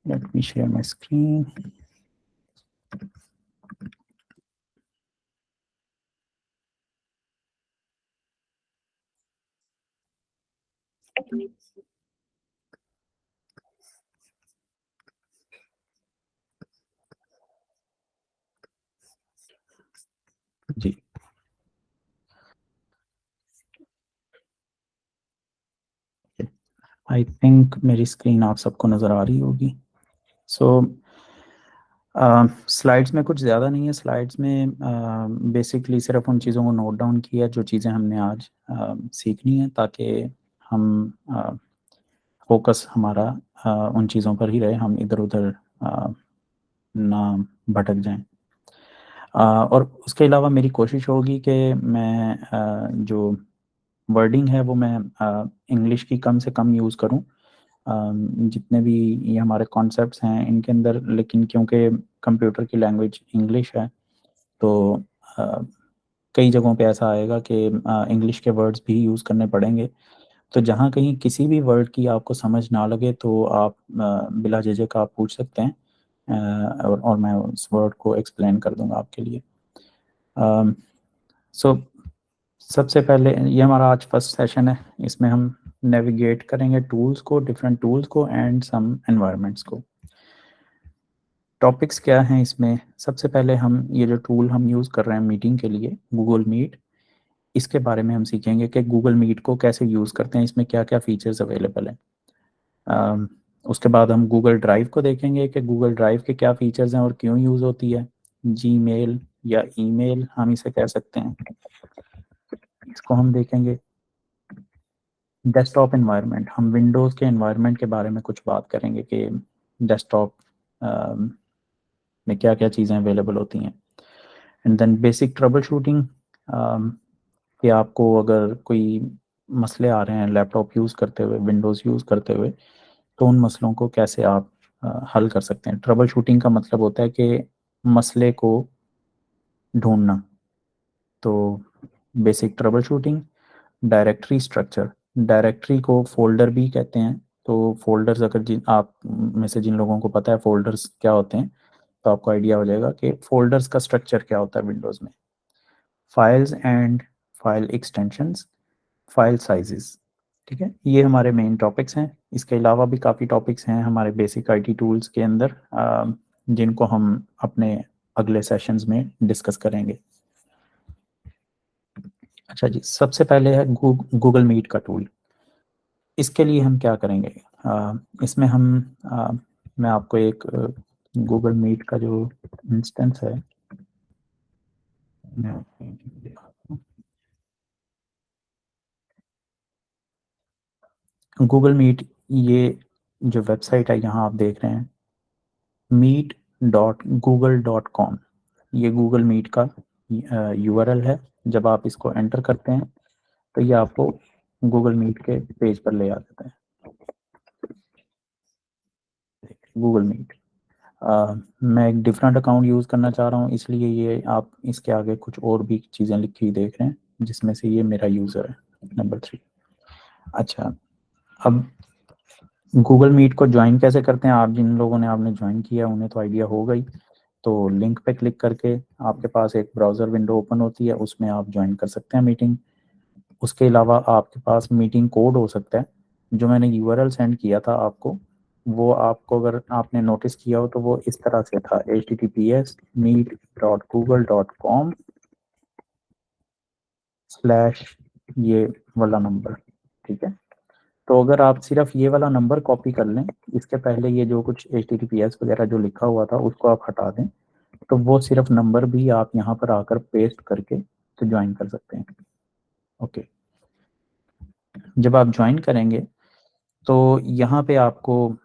Let me share my screen. जी, I think मेरी screen आप सबको नज़र आ रही होगी। सो स्लाइड्स में कुछ ज़्यादा नहीं है। स्लाइड्स में बेसिकली सिर्फ उन चीज़ों को नोट डाउन किया जो चीज़ें हमने आज सीखनी है, ताकि हम फोकस हमारा उन चीज़ों पर ही रहे, हम इधर उधर ना भटक जाएं। और उसके अलावा मेरी कोशिश होगी कि मैं जो वर्डिंग है वो मैं इंग्लिश की कम से कम यूज़ करूं। जितने भी ये हमारे कॉन्सेप्ट्स हैं इनके अंदर, लेकिन क्योंकि कंप्यूटर की लैंग्वेज इंग्लिश है, तो अ, कई जगहों पे ऐसा आएगा कि इंग्लिश के वर्ड्स भी यूज़ करने पड़ेंगे। तो जहाँ कहीं किसी भी वर्ड की आपको समझ ना लगे तो आप बिला झिझक आप पूछ सकते हैं, और मैं उस वर्ड को एक्सप्लेन कर दूंगा आपके लिए। सो सबसे पहले ये हमारा आज फर्स्ट सेशन है। इसमें हम नेविगेट करेंगे टूल्स को, डिफरेंट टूल्स को एंड सम एनवायरनमेंट्स को। टॉपिक्स क्या हैं इसमें? सबसे पहले हम ये जो टूल हम यूज़ कर रहे हैं मीटिंग के लिए, गूगल मीट, इसके बारे में हम सीखेंगे कि गूगल मीट को कैसे यूज़ करते हैं, इसमें क्या क्या फीचर्स अवेलेबल हैं। उसके बाद हम गूगल ड्राइव को देखेंगे कि गूगल ड्राइव के क्या फीचर्स हैं और क्यों यूज़ होती है। जीमेल या ईमेल हम इसे कह सकते हैं, इसको हम देखेंगे। डेस्कटॉप एनवायरनमेंट, हम विंडोज़ के एनवायरनमेंट के बारे में कुछ बात करेंगे कि डेस्कटॉप में क्या क्या चीज़ें अवेलेबल होती हैं। And then basic troubleshooting, कि आपको अगर कोई मसले आ रहे हैं लैपटॉप यूज़ करते हुए, विंडोज़ यूज़ करते हुए, तो उन मसलों को कैसे आप हल कर सकते हैं। ट्रबल शूटिंग का मतलब होता है कि मसले को ढूंढना। तो basic trouble shooting. Directory structure, directory को फोल्डर भी कहते हैं। तो फोल्डर्स, अगर जिन आप में से जिन लोगों को पता है फोल्डर्स क्या होते हैं, तो आपको आइडिया हो जाएगा कि फोल्डर्स का स्ट्रक्चर क्या होता है विंडोज़ में। Files and file extensions, file sizes. ठीक है, ये हमारे मेन टॉपिक्स हैं। इसके अलावा भी काफ़ी टॉपिक्स हैं हमारे बेसिक आईटी टूल्स के अंदर, जिनको हम अपने अगले सेशंस में डिस्कस करेंगे। अच्छा जी, सबसे पहले है गूगल मीट का टूल। इसके लिए हम क्या करेंगे? इसमें हम मैं आपको एक गूगल मीट का जो इंस्टेंस है, गूगल मीट, ये जो वेबसाइट है यहाँ आप देख रहे हैं, meet.google.com, ये गूगल मीट का यूआरएल है। जब आप इसको एंटर करते हैं तो ये आपको गूगल मीट के पेज पर ले आ जाता है। गूगल मीट, मैं एक डिफरेंट अकाउंट यूज़ करना चाह रहा हूँ, इसलिए ये आप इसके आगे कुछ और भी चीज़ें लिखी हुई देख रहे हैं, जिसमें से ये मेरा यूज़र है, नंबर 3। अच्छा, अब गूगल मीट को ज्वाइन कैसे करते हैं? आप जिन लोगों ने आपने ज्वाइन किया उन्हें तो आइडिया होगा ही। तो लिंक पे क्लिक करके आपके पास एक ब्राउज़र विंडो ओपन होती है, उसमें आप ज्वाइन कर सकते हैं मीटिंग। उसके अलावा आपके पास मीटिंग कोड हो सकता है। जो मैंने यूआरएल सेंड किया था आपको, वो आपको अगर आपने नोटिस किया हो तो वो इस तरह से था, https://meet.google.com/ ये वाला नंबर। ठीक है, तो अगर आप सिर्फ ये वाला नंबर कॉपी कर लें, इसके पहले ये जो कुछ https वगैरह जो लिखा हुआ था उसको आप हटा दें, तो वो सिर्फ नंबर भी आप यहाँ पर आकर पेस्ट करके तो ज्वाइन कर सकते हैं। ओके, जब आप ज्वाइन करेंगे तो यहाँ पे आपको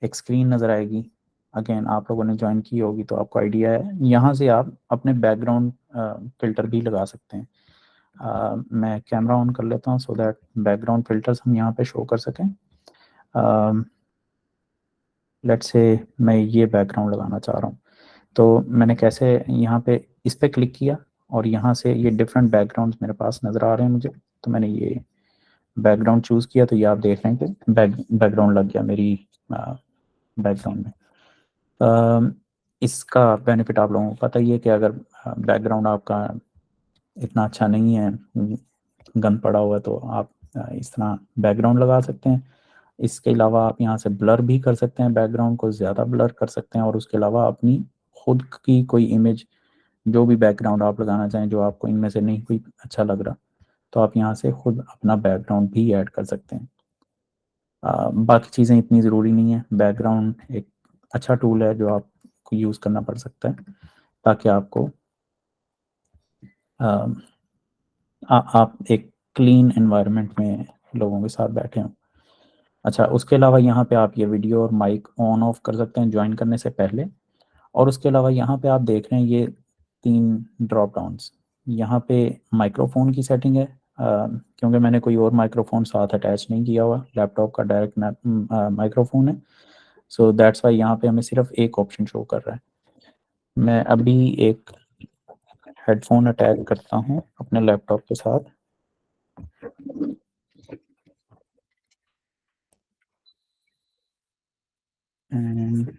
एक स्क्रीन नज़र आएगी। अगेन आप लोगों ने ज्वाइन की होगी तो आपको आइडिया है, यहाँ से आप अपने बैकग्राउंड फिल्टर भी लगा सकते हैं। मैं कैमरा ऑन कर लेता हूँ सो दैट बैकग्राउंड फिल्टर्स हम यहाँ पे शो कर सकें। लेट्स से मैं ये बैकग्राउंड लगाना चाह रहा हूँ, तो मैंने कैसे यहाँ पे इस पर क्लिक किया और यहाँ से ये डिफरेंट बैकग्राउंड्स मेरे पास नज़र आ रहे हैं मुझे। तो मैंने ये बैकग्राउंड चूज़ किया, तो ये आप देख रहे हैं कि बैकग्राउंड लग गया मेरी बैकग्राउंड में। इसका बेनिफिट आप लोगों को पता ही है कि अगर बैकग्राउंड आपका इतना अच्छा नहीं है, गंद पड़ा हुआ है, तो आप इस तरह बैकग्राउंड लगा सकते हैं। इसके अलावा आप यहाँ से ब्लर भी कर सकते हैं, बैकग्राउंड को ज़्यादा ब्लर कर सकते हैं, और उसके अलावा अपनी खुद की कोई इमेज, जो भी बैकग्राउंड आप लगाना चाहें, जो आपको इनमें से नहीं कोई अच्छा लग रहा, तो आप यहाँ से खुद अपना बैकग्राउंड भी ऐड कर सकते हैं। बाकी चीज़ें इतनी ज़रूरी नहीं है। बैकग्राउंड एक अच्छा टूल है जो आपको यूज़ करना पड़ सकता है ताकि आपको आप एक क्लीन एनवायरनमेंट में लोगों के साथ बैठे हों। अच्छा, उसके अलावा यहाँ पे आप ये वीडियो और माइक ऑन ऑफ कर सकते हैं ज्वाइन करने से पहले। और उसके अलावा यहाँ पे आप देख रहे हैं ये 3 ड्रॉप डाउन्स, यहाँ पे माइक्रोफोन की सेटिंग है, क्योंकि मैंने कोई और माइक्रोफोन साथ अटैच नहीं किया हुआ, लैपटॉप का डायरेक्ट माइक्रोफोन है, सो दैट्स वाई यहाँ पे हमें सिर्फ एक ऑप्शन शो कर रहा है। मैं अभी एक हेडफोन अटैच करता हूँ अपने लैपटॉप के साथ, एंड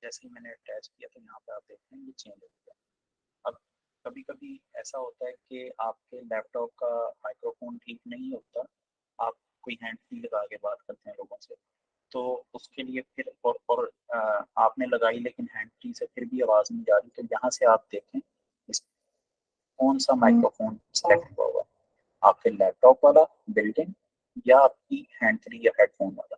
जैसे ही मैंने अटैच किया तो यहाँ पे आप देखते हैं ये चेंज हो गया। अब कभी कभी ऐसा होता है कि आपके लैपटॉप का माइक्रोफोन ठीक नहीं होता, आप कोई हैंड फ्री लगा के बात करते हैं लोगों से, तो उसके लिए फिर आपने लगाई लेकिन हैंड फ्री से फिर भी आवाज़ नहीं जा रही, तो यहाँ से आप देखें कौन सा माइक्रोफोन सेलेक्ट हुआ हुआ, आपके लैपटॉप वाला, बिल्डिंग, या आपकी हैंड फ्री या हेडफोन वाला।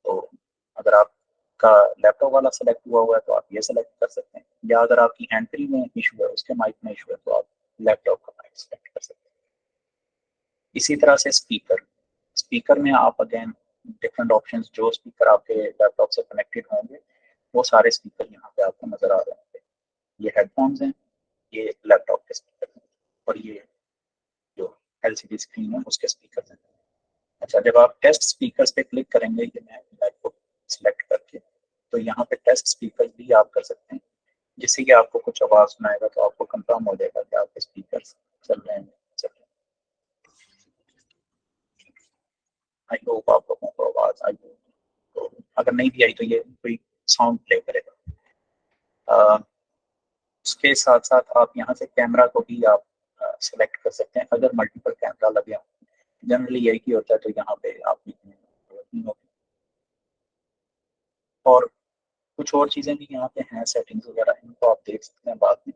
तो अगर आपका लैपटॉप वाला सेलेक्ट हुआ हुआ है तो आप ये सेलेक्ट कर सकते हैं, या अगर आपकी हैंड फ्री में इशू है, उसके माइक में इशू है, तो आप लैपटॉप का माइक सेलेक्ट कर सकते हैं। इसी तरह से स्पीकर, स्पीकर में आप अगेन डिफरेंट ऑप्शंस, जो स्पीकर आपके लैपटॉप से कनेक्टेड होंगे वो सारे स्पीकर यहाँ पे आपको नजर आ रहे होंगे। ये हेडफोन्स हैं, ये लैपटॉप के स्पीकर हैं, और ये जो एलसीडी स्क्रीन है उसके स्पीकर हैं। अच्छा, जब आप टेस्ट स्पीकर्स पे क्लिक करेंगे, ये मैं लैपटॉप सेलेक्ट करके, तो यहाँ पे टेस्ट स्पीकर भी आप कर सकते हैं, जिससे कि आपको कुछ आवाज़ सुनाएगा तो आपको कंफर्म हो जाएगा कि आपके स्पीकर चल रहे हैं, चल रहे हैं। आई होप आप लोगों को आवाज़ आई हो, तो अगर नहीं भी आई तो ये कोई साउंड प्ले करेगा। उसके साथ साथ आप यहाँ से कैमरा को भी आप सेलेक्ट कर सकते हैं अगर मल्टीपल कैमरा लगे हों। जनरली यही की होता है, तो यहाँ पे आप और कुछ और चीज़ें भी यहाँ पे हैं, सेटिंग्स वगैरह, इनको आप देख सकते हैं बाद में।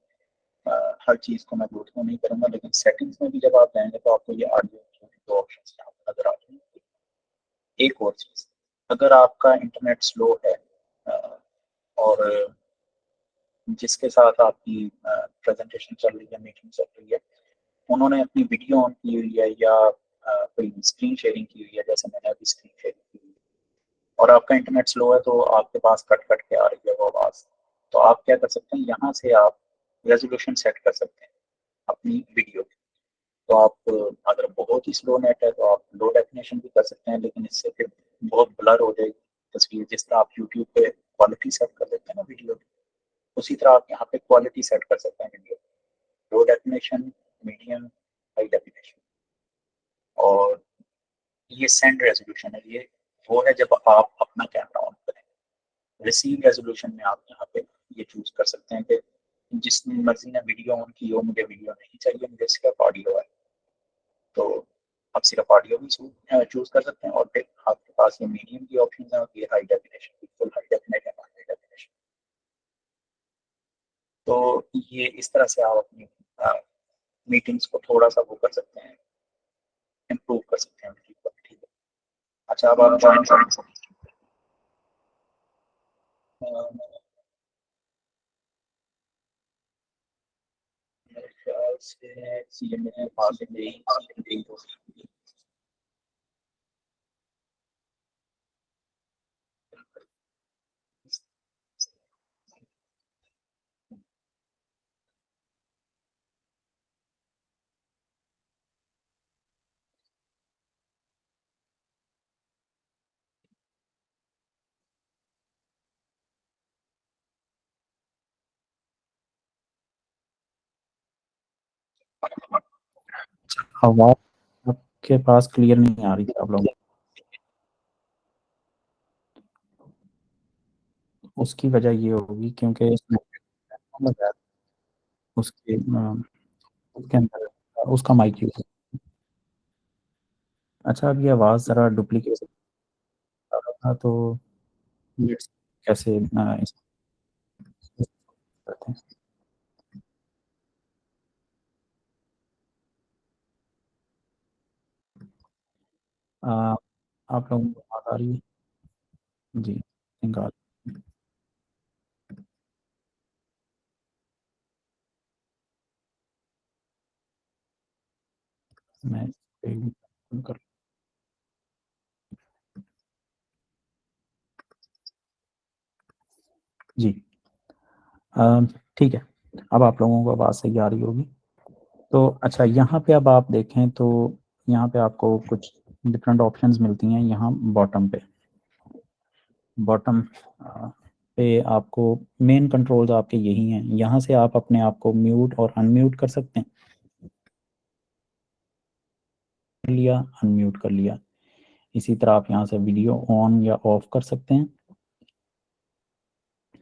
हर चीज़ को मैं गो थ्रू नहीं करूँगा, लेकिन सेटिंग्स में भी जब आप जाएंगे तो आपको ये ऑडियो दो ऑप्शन यहाँ पे नजर आ जाएंगे। एक और चीज़, अगर आपका इंटरनेट स्लो है और जिसके साथ आपकी प्रेजेंटेशन चल रही है, मीटिंग चल रही है, उन्होंने अपनी वीडियो ऑन की हुई है या कोई स्क्रीन शेयरिंग की हुई है, जैसे मैंने अभी स्क्रीन शेयरिंग की हुई है, और आपका इंटरनेट स्लो है, तो आपके पास कट कट के आ रही है वो आवाज़, तो आप क्या कर सकते हैं, यहाँ से आप रेजोल्यूशन सेट कर सकते हैं अपनी वीडियो की। तो आप अगर बहुत ही स्लो नेट है तो आप लो डेफिनेशन भी कर सकते हैं, लेकिन इससे फिर बहुत ब्लर हो जाएगी तस्वीर। जिस तरह आप यूट्यूब पे क्वालिटी सेट कर देते हैं ना वीडियो की, उसी तरह आप यहाँ पे क्वालिटी सेट कर सकते हैं वीडियो, लो डेफिनेशन, मीडियम, हाई डेफिनेशन। और ये सेंड रेजोल्यूशन है, ये वो है जब आप अपना कैमरा ऑन करें। रिसीव रेजोल्यूशन में आप यहाँ पे ये चूज कर सकते हैं कि जिस मर्जी ने वीडियो ऑन की हो, मुझे वीडियो नहीं चाहिए, मुझे सिर्फ ऑडियो है, तो आप सिर्फ ऑडियो भी चूज कर सकते हैं। और फिर आपके पास ये मीडियम की ऑप्शन है और ये high definition, full high definition, high definition. तो ये इस तरह से आप अपनी मीटिंग्स को थोड़ा सा वो कर सकते हैं, इम्प्रूव कर सकते हैं मीटिंग को। ठीक है, अच्छा, अब आप ज्वाइन कर सकते हैं। मेरे ख्याल से सीएमए पास में ही हो सकती है। आवाज़ आपके पास क्लियर नहीं आ रही थी आप लोगों उसकी वजह ये होगी क्योंकि उसके उसके अंदर उसका माइक यूज। अच्छा, अब ये आवाज़ ज़रा डुप्लीकेट आ रहा था, तो let's कैसे करते हैं। आ, आप लोगों को आवाज़ आ रही है? जी, निकाल। मैं कर। जी। आ, ठीक है, अब आप लोगों को आवाज़ सही आ रही होगी। तो अच्छा, यहाँ पे अब आप देखें तो यहाँ पे आपको कुछ डिफरेंट ऑप्शंस मिलती हैं। यहाँ बॉटम पे, बॉटम पे आपको मेन कंट्रोल्स आपके यही हैं। यहाँ से आप अपने आप को म्यूट और अनम्यूट कर सकते हैं। कर लिया, अनम्यूट कर लिया। इसी तरह आप यहाँ से वीडियो ऑन या ऑफ कर सकते हैं।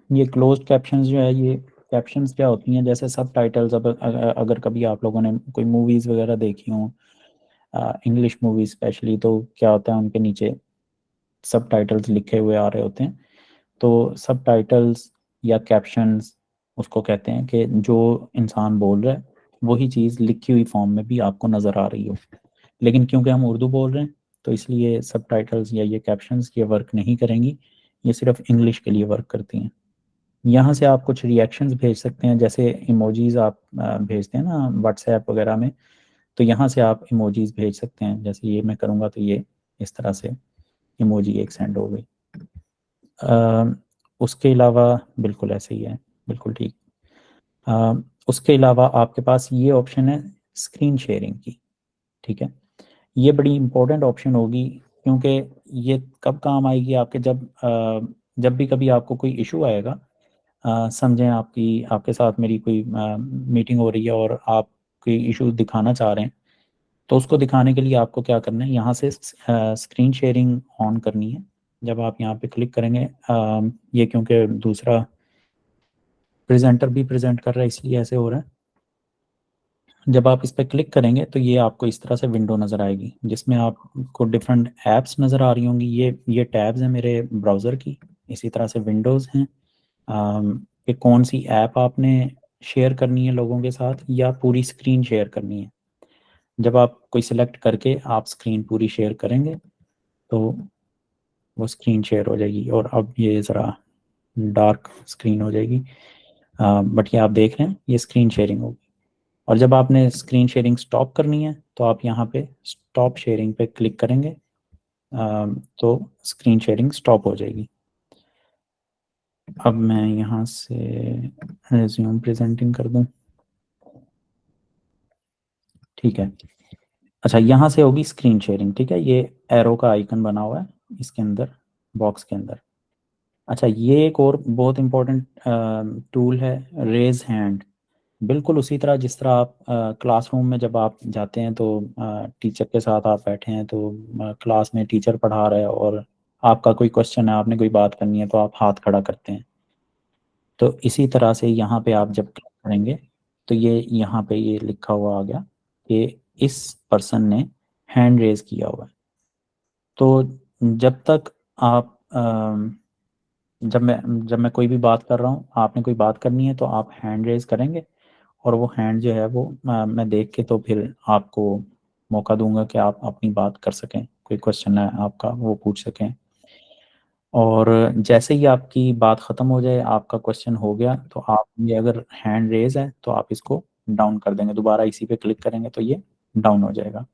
ये क्लोज्ड कैप्शंस जो है, ये कैप्शंस क्या होती हैं, जैसे सब टाइटल्स। अब अगर कभी आप लोगों ने कोई मूवीज़ वगैरह देखी हों, इंग्लिश मूवीज स्पेशली, तो क्या होता है उनके नीचे सब टाइटल्स लिखे हुए आ रहे होते हैं। तो सब टाइटल्स या कैप्शंस उसको कहते हैं कि जो इंसान बोल रहा है वही चीज़ लिखी हुई फॉर्म में भी आपको नज़र आ रही हो। लेकिन क्योंकि हम उर्दू बोल रहे हैं, तो इसलिए सब टाइटल्स या ये कैप्शंस ये वर्क नहीं करेंगी। ये सिर्फ इंग्लिश के लिए वर्क करती हैं। यहाँ से आप कुछ रिएक्शंस भेज सकते हैं, जैसे इमोजीज आप भेजते हैं ना व्हाट्सएप वगैरह में। तो यहाँ से आप इमोजीज भेज सकते हैं। जैसे ये मैं करूँगा तो ये इस तरह से इमोजी एक सेंड हो गई। अ, उसके अलावा बिल्कुल ऐसे ही है, बिल्कुल ठीक। अ, उसके अलावा आपके पास ये ऑप्शन है स्क्रीन शेयरिंग की। ठीक है, ये बड़ी इंपॉर्टेंट ऑप्शन होगी, क्योंकि ये कब काम आएगी आपके, जब भी कभी आपको कोई इशू आएगा। समझें आपके साथ मेरी कोई मीटिंग हो रही है और आप कोई इशू दिखाना चाह रहे हैं। तो उसको दिखाने के लिए आपको क्या करना है, यहाँ से स्क्रीन शेयरिंग ऑन करनी है। जब आप यहाँ पे क्लिक करेंगे, ये क्योंकि दूसरा प्रेजेंटर भी प्रेजेंट कर रहा है इसलिए ऐसे हो रहा है। जब आप इस पर क्लिक करेंगे तो ये आपको इस तरह से विंडो नज़र आएगी, जिसमें आपको डिफरेंट ऐप्स नज़र आ रही होंगी। ये टैब्स हैं मेरे ब्राउज़र की। इसी तरह से विंडोज़ हैं। कि कौन सी ऐप आपने शेयर करनी है लोगों के साथ, या पूरी स्क्रीन शेयर करनी है। जब आप कोई सिलेक्ट करके आप स्क्रीन पूरी शेयर करेंगे, तो वो स्क्रीन शेयर हो जाएगी। और अब ये ज़रा डार्क स्क्रीन हो जाएगी, बट ये आप देख रहे हैं ये स्क्रीन शेयरिंग होगी। और जब आपने स्क्रीन शेयरिंग स्टॉप करनी है तो आप यहाँ पे स्टॉप शेयरिंग पे क्लिक करेंगे, तो स्क्रीन शेयरिंग स्टॉप हो जाएगी। अब मैं यहाँ से रिज्यूम प्रेजेंटिंग कर दूँ। ठीक है। अच्छा, यहाँ से होगी स्क्रीन शेयरिंग। ठीक है, ये एरो का आइकन बना हुआ है इसके अंदर, बॉक्स के अंदर। अच्छा, ये एक और बहुत इंपॉर्टेंट टूल है, रेज हैंड। बिल्कुल उसी तरह जिस तरह आप क्लासरूम में जब आप जाते हैं तो टीचर के साथ आप बैठे हैं, तो क्लास में टीचर पढ़ा रहा है और आपका कोई क्वेश्चन है, आपने कोई बात करनी है, तो आप हाथ खड़ा करते हैं। तो इसी तरह से यहाँ पे आप जब क्लिक करेंगे तो ये यहाँ पे ये लिखा हुआ आ गया कि इस पर्सन ने हैंड रेज किया हुआ है। तो जब तक आप जब मैं कोई भी बात कर रहा हूँ, आपने कोई बात करनी है, तो आप हैंड रेज करेंगे। और वो हैंड जो है वो मैं देख के तो फिर आपको मौका दूंगा कि आप अपनी बात कर सकें, कोई क्वेश्चन है आपका वो पूछ सकें। और जैसे ही आपकी बात ख़त्म हो जाए, आपका क्वेश्चन हो गया, तो आप ये अगर हैंड रेज है तो आप इसको डाउन कर देंगे, दोबारा इसी पे क्लिक करेंगे तो ये डाउन हो जाएगा।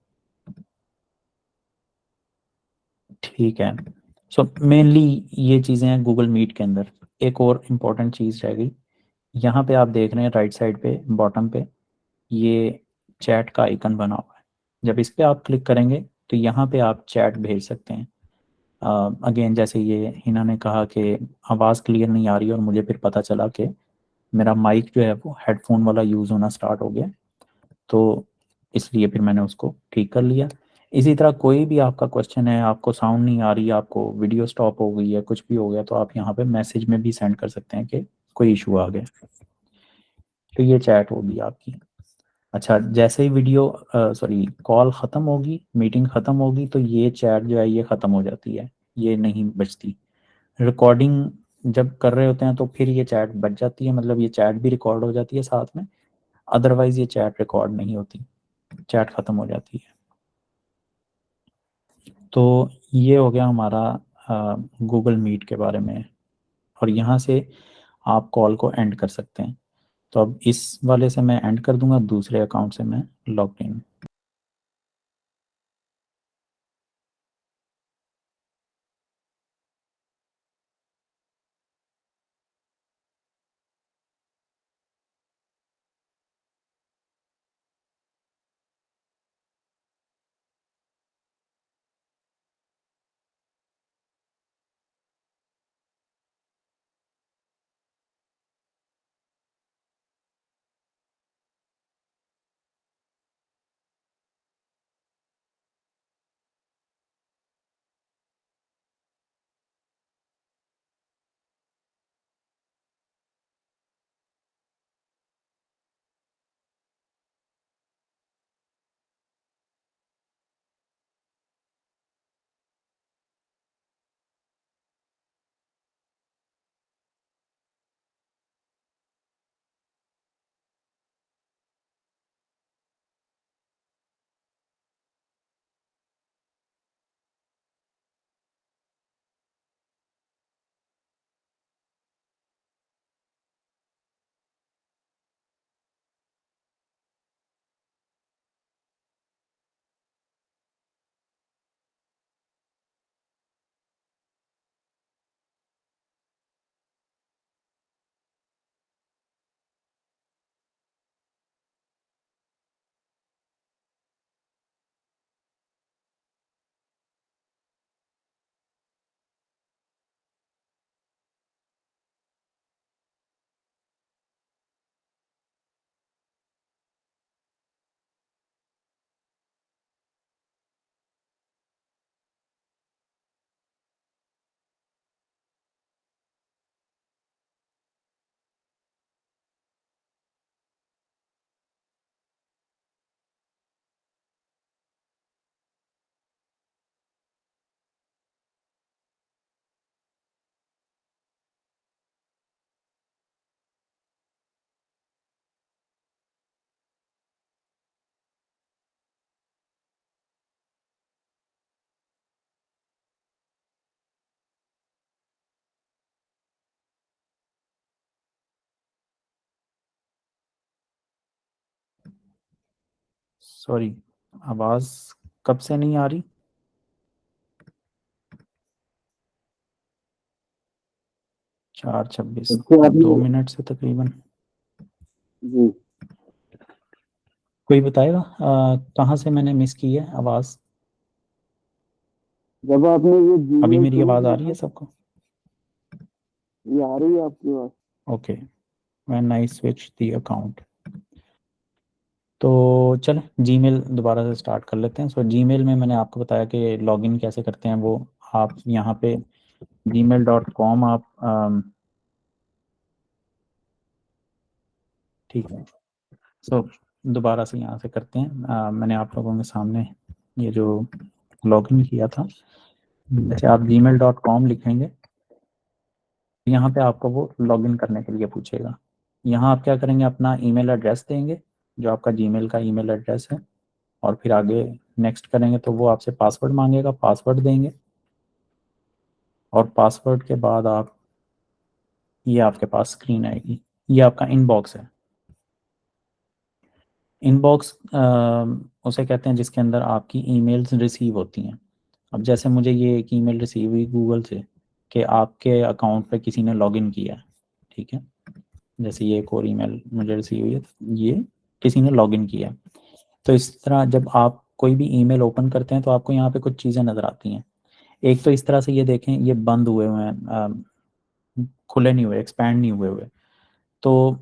ठीक है। सो मेनली ये चीज़ें हैं गूगल मीट के अंदर। एक और इम्पॉर्टेंट चीज़ रह गई। यहाँ पे आप देख रहे हैं राइट साइड पे बॉटम पे ये चैट का आइकन बना हुआ है। जब इस पे आप क्लिक करेंगे तो यहाँ पे आप चैट भेज सकते हैं। अगेन, जैसे ये हिना ने कहा कि आवाज़ क्लियर नहीं आ रही, और मुझे फिर पता चला कि मेरा माइक जो है वो हेडफोन वाला यूज़ होना स्टार्ट हो गया। तो इसलिए फिर मैंने उसको ठीक कर लिया। इसी तरह कोई भी आपका क्वेश्चन है, आपको साउंड नहीं आ रही, आपको वीडियो स्टॉप हो गई है, कुछ भी हो गया, तो आप यहाँ पे मैसेज में भी सेंड कर सकते हैं कि कोई इशू आ गया। तो ये चैट होगी आपकी। अच्छा, जैसे ही वीडियो सॉरी कॉल ख़त्म होगी, मीटिंग ख़त्म होगी, तो ये चैट जो है ये ख़त्म हो जाती है, ये नहीं बचती। रिकॉर्डिंग जब कर रहे होते हैं तो फिर ये चैट बच जाती है, मतलब ये चैट भी रिकॉर्ड हो जाती है साथ में, अदरवाइज ये चैट रिकॉर्ड नहीं होती, चैट ख़त्म हो जाती है। तो ये हो गया हमारा गूगल मीट के बारे में, और यहाँ से आप कॉल को एंड कर सकते हैं। तो अब इस वाले से मैं एंड कर दूंगा, दूसरे अकाउंट से मैं लॉग इन। सॉरी, आवाज़ कब से नहीं आ रही? 4:26, तो आपने 2 मिनट से तकरीबन। जी कोई बताएगा कहाँ से मैंने मिस की है आवाज़? जब आपने ये अभी जीमेल मेरी शुरू आवाज़ आ किया रही है था, सबको? ये आ रही है आपकी बात? Okay, when I switch the account. तो चलें जीमेल दोबारा से स्टार्ट कर लेते हैं। सो जीमेल में मैंने आपको बताया कि लॉगिन कैसे करते हैं वो। आप यहाँ पे gmail.com आप ठीक है। सो दोबारा से यहाँ से करते हैं। मैंने आप लोगों के सामने ये जो लॉगिन किया था, जैसे आप gmail.com लिखेंगे, यहाँ पे आपको वो लॉगिन करने के लिए पूछेगा। यहाँ आप क्या करेंगे, अपना ईमेल एड्रेस देंगे जो आपका जीमेल का ईमेल एड्रेस है, और फिर आगे नेक्स्ट करेंगे तो वो आपसे पासवर्ड मांगेगा, पासवर्ड देंगे, और पासवर्ड के बाद आप, ये आपके पास स्क्रीन आएगी, ये आपका इनबॉक्स है। इनबॉक्स उसे कहते हैं जिसके अंदर आपकी ईमेल्स रिसीव होती हैं। अब जैसे मुझे ये एक ईमेल रिसीव हुई गूगल से कि आपके अकाउंट पे किसी ने लॉगिन किया है, ठीक है, जैसे ये एक और ईमेल मुझे रिसीव हुई है, ये किसी ने लॉगिन किया है। तो इस तरह जब आप कोई भी ईमेल ओपन करते हैं तो आपको यहाँ पे कुछ चीज़ें नज़र आती हैं। एक तो इस तरह से ये देखें, ये बंद हुए हुए हैं, खुले नहीं हुए, एक्सपैंड नहीं हुए हुए। तो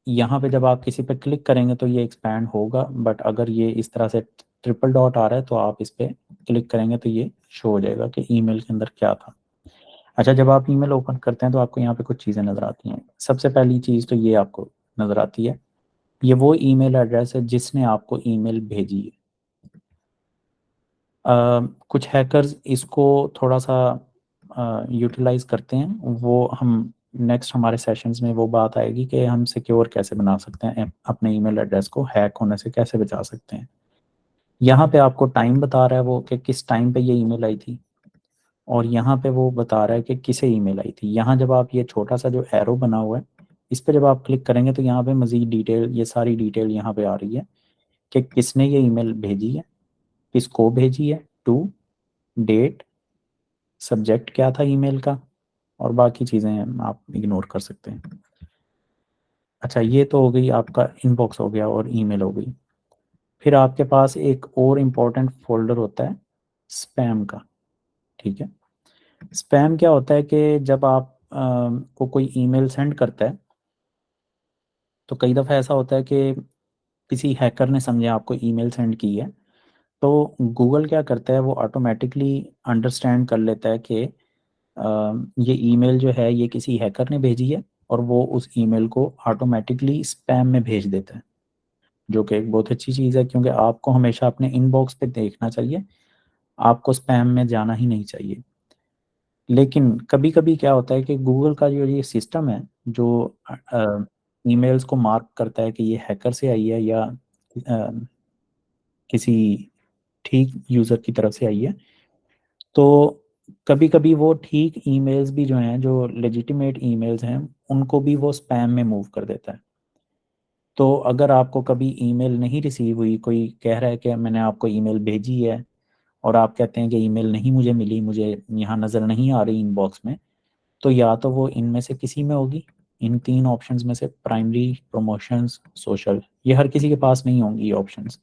यहाँ पे जब आप किसी पे क्लिक करेंगे तो ये एक्सपैंड होगा, बट अगर ये इस तरह से ट्रिपल डॉट आ रहा है तो आप इस पर क्लिक करेंगे तो ये शो हो जाएगा कि ईमेल के अंदर क्या था। अच्छा, जब आप ईमेल ओपन करते हैं तो आपको यहाँ पे कुछ चीज़ें नज़र आती हैं। सबसे पहली चीज़ तो ये आपको नज़र आती है, ये वो ईमेल एड्रेस है जिसने आपको ईमेल भेजी है। कुछ हैकर्स इसको थोड़ा सा यूटिलाइज करते हैं, वो हम नेक्स्ट हमारे सेशंस में वो बात आएगी कि हम सिक्योर कैसे बना सकते हैं, अपने ईमेल एड्रेस को हैक होने से कैसे बचा सकते हैं। यहाँ पे आपको टाइम बता रहा है वो कि किस टाइम पे ये ईमेल आई थी, और यहाँ पे वो बता रहा है कि किसे ईमेल आई थी। यहाँ जब आप ये छोटा सा जो एरो बना हुआ है इस पे जब आप क्लिक करेंगे तो यहाँ पे मजीद डिटेल, ये सारी डिटेल यहाँ पे आ रही है कि किसने ये ईमेल भेजी है, किसको भेजी है, टू, डेट, सब्जेक्ट क्या था ईमेल का, और बाकी चीज़ें आप इग्नोर कर सकते हैं। अच्छा, ये तो हो गई आपका इनबॉक्स हो गया और ईमेल हो गई। फिर आपके पास एक और इम्पोर्टेंट फोल्डर होता है स्पैम का। ठीक है, स्पैम क्या होता है कि जब आप को कोई ईमेल सेंड करता है तो कई दफ़ा ऐसा होता है कि किसी हैकर ने समझे आपको ईमेल सेंड की है, तो गूगल क्या करता है वो ऑटोमेटिकली अंडरस्टैंड कर लेता है कि ये ईमेल जो है ये किसी हैकर ने भेजी है, और वो उस ईमेल को ऑटोमेटिकली स्पैम में भेज देता है, जो कि एक बहुत अच्छी चीज़ है क्योंकि आपको हमेशा अपने इनबॉक्स पे देखना चाहिए, आपको स्पैम में जाना ही नहीं चाहिए। लेकिन कभी कभी क्या होता है कि गूगल का जो ये सिस्टम है जो ईमेल्स को मार्क करता है कि ये हैकर से आई है या किसी ठीक यूज़र की तरफ से आई है, तो कभी कभी वो ठीक ईमेल्स भी जो हैं, जो लेजिटिमेट ईमेल्स हैं, उनको भी वो स्पैम में मूव कर देता है। तो अगर आपको कभी ईमेल नहीं रिसीव हुई, कोई कह रहा है कि मैंने आपको ईमेल भेजी है, और आप कहते हैं कि ईमेल नहीं मुझे मिली, मुझे यहाँ नज़र नहीं आ रही इनबॉक्स में, तो या तो वो इनमें से किसी में होगी, इन तीन ऑप्शंस में से, प्राइमरी, प्रमोशंस, सोशल, ये हर किसी के पास नहीं होंगी ये ऑप्शंस।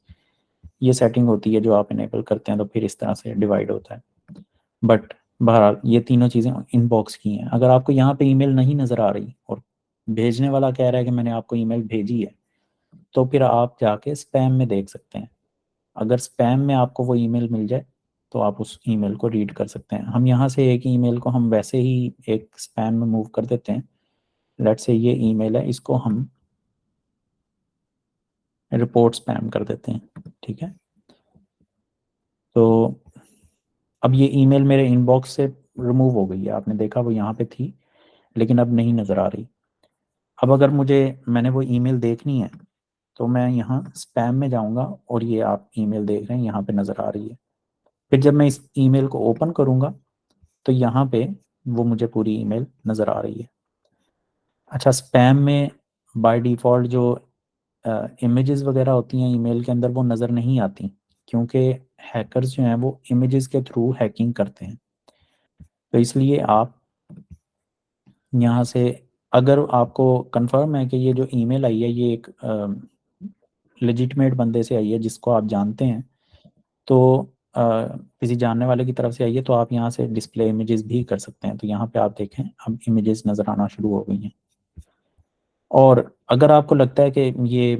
ये सेटिंग होती है जो आप इनेबल करते हैं तो फिर इस तरह से डिवाइड होता है। बट बहरहाल ये तीनों चीज़ें इनबॉक्स की हैं। अगर आपको यहाँ पे ईमेल नहीं नज़र आ रही और भेजने वाला कह रहा है कि मैंने आपको ईमेल भेजी है, तो फिर आप जाके स्पैम में देख सकते हैं। अगर स्पैम में आपको वो ईमेल मिल जाए तो आप उस ईमेल को रीड कर सकते हैं। हम यहाँ से एक ईमेल को हम वैसे ही एक स्पैम में मूव कर देते हैं। लेट्स से ये ईमेल है, इसको हम रिपोर्ट स्पैम कर देते हैं। ठीक है, तो अब ये ईमेल मेरे इनबॉक्स से रिमूव हो गई है, आपने देखा वो यहाँ पे थी लेकिन अब नहीं नज़र आ रही। अब अगर मैंने वो ईमेल देखनी है तो मैं यहाँ स्पैम में जाऊँगा और ये आप ईमेल देख रहे हैं यहाँ पे नज़र आ रही है। फिर जब मैं इस ईमेल को ओपन करूँगा तो यहाँ पे वो मुझे पूरी ईमेल नज़र आ रही है। अच्छा, स्पैम में बाय डिफ़ॉल्ट जो इमेजेस वगैरह होती हैं ईमेल के अंदर वो नज़र नहीं आती, क्योंकि हैकर्स जो हैं वो इमेजेस के थ्रू हैकिंग करते हैं। तो इसलिए आप यहाँ से, अगर आपको कंफर्म है कि ये जो ईमेल आई है ये एक लेजिटिमेट बंदे से आई है जिसको आप जानते हैं, तो किसी जानने वाले की तरफ से आई है, तो आप यहाँ से डिस्प्ले इमेजेस भी कर सकते हैं। तो यहाँ पे आप देखें अब इमेजेस नज़र आना शुरू हो गई हैं। और अगर आपको लगता है कि ये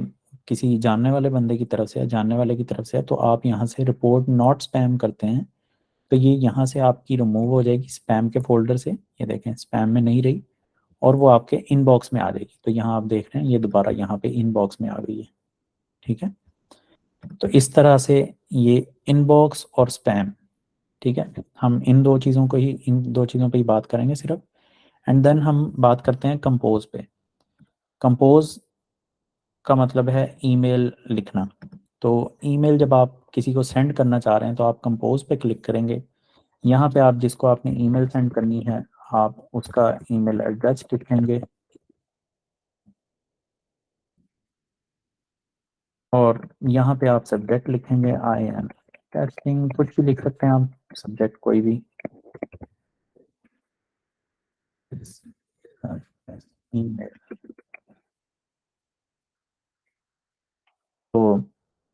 किसी जानने वाले बंदे की तरफ से है, जानने वाले की तरफ से है, तो आप यहाँ से रिपोर्ट नॉट स्पैम करते हैं, तो ये यहाँ से आपकी रिमूव हो जाएगी स्पैम के फोल्डर से। ये देखें स्पैम में नहीं रही और वो आपके इनबॉक्स में आ जाएगी। तो यहाँ आप देख रहे हैं ये दोबारा यहाँ पे इनबॉक्स में आ गई है। ठीक है, तो इस तरह से ये इनबॉक्स और स्पैम, ठीक है, हम इन दो चीज़ों पे ही बात करेंगे सिर्फ। एंड देन हम बात करते हैं कंपोज पे। कंपोज का मतलब है ईमेल लिखना। तो ईमेल जब आप किसी को सेंड करना चाह रहे हैं तो आप कंपोज पे क्लिक करेंगे। यहाँ पे आप जिसको आपने ईमेल सेंड करनी है आप उसका ईमेल एड्रेस लिखेंगे, और यहाँ पे आप सब्जेक्ट लिखेंगे आई एम टेस्टिंग, कुछ भी लिख सकते हैं आप, सब्जेक्ट कोई भी, ईमेल। तो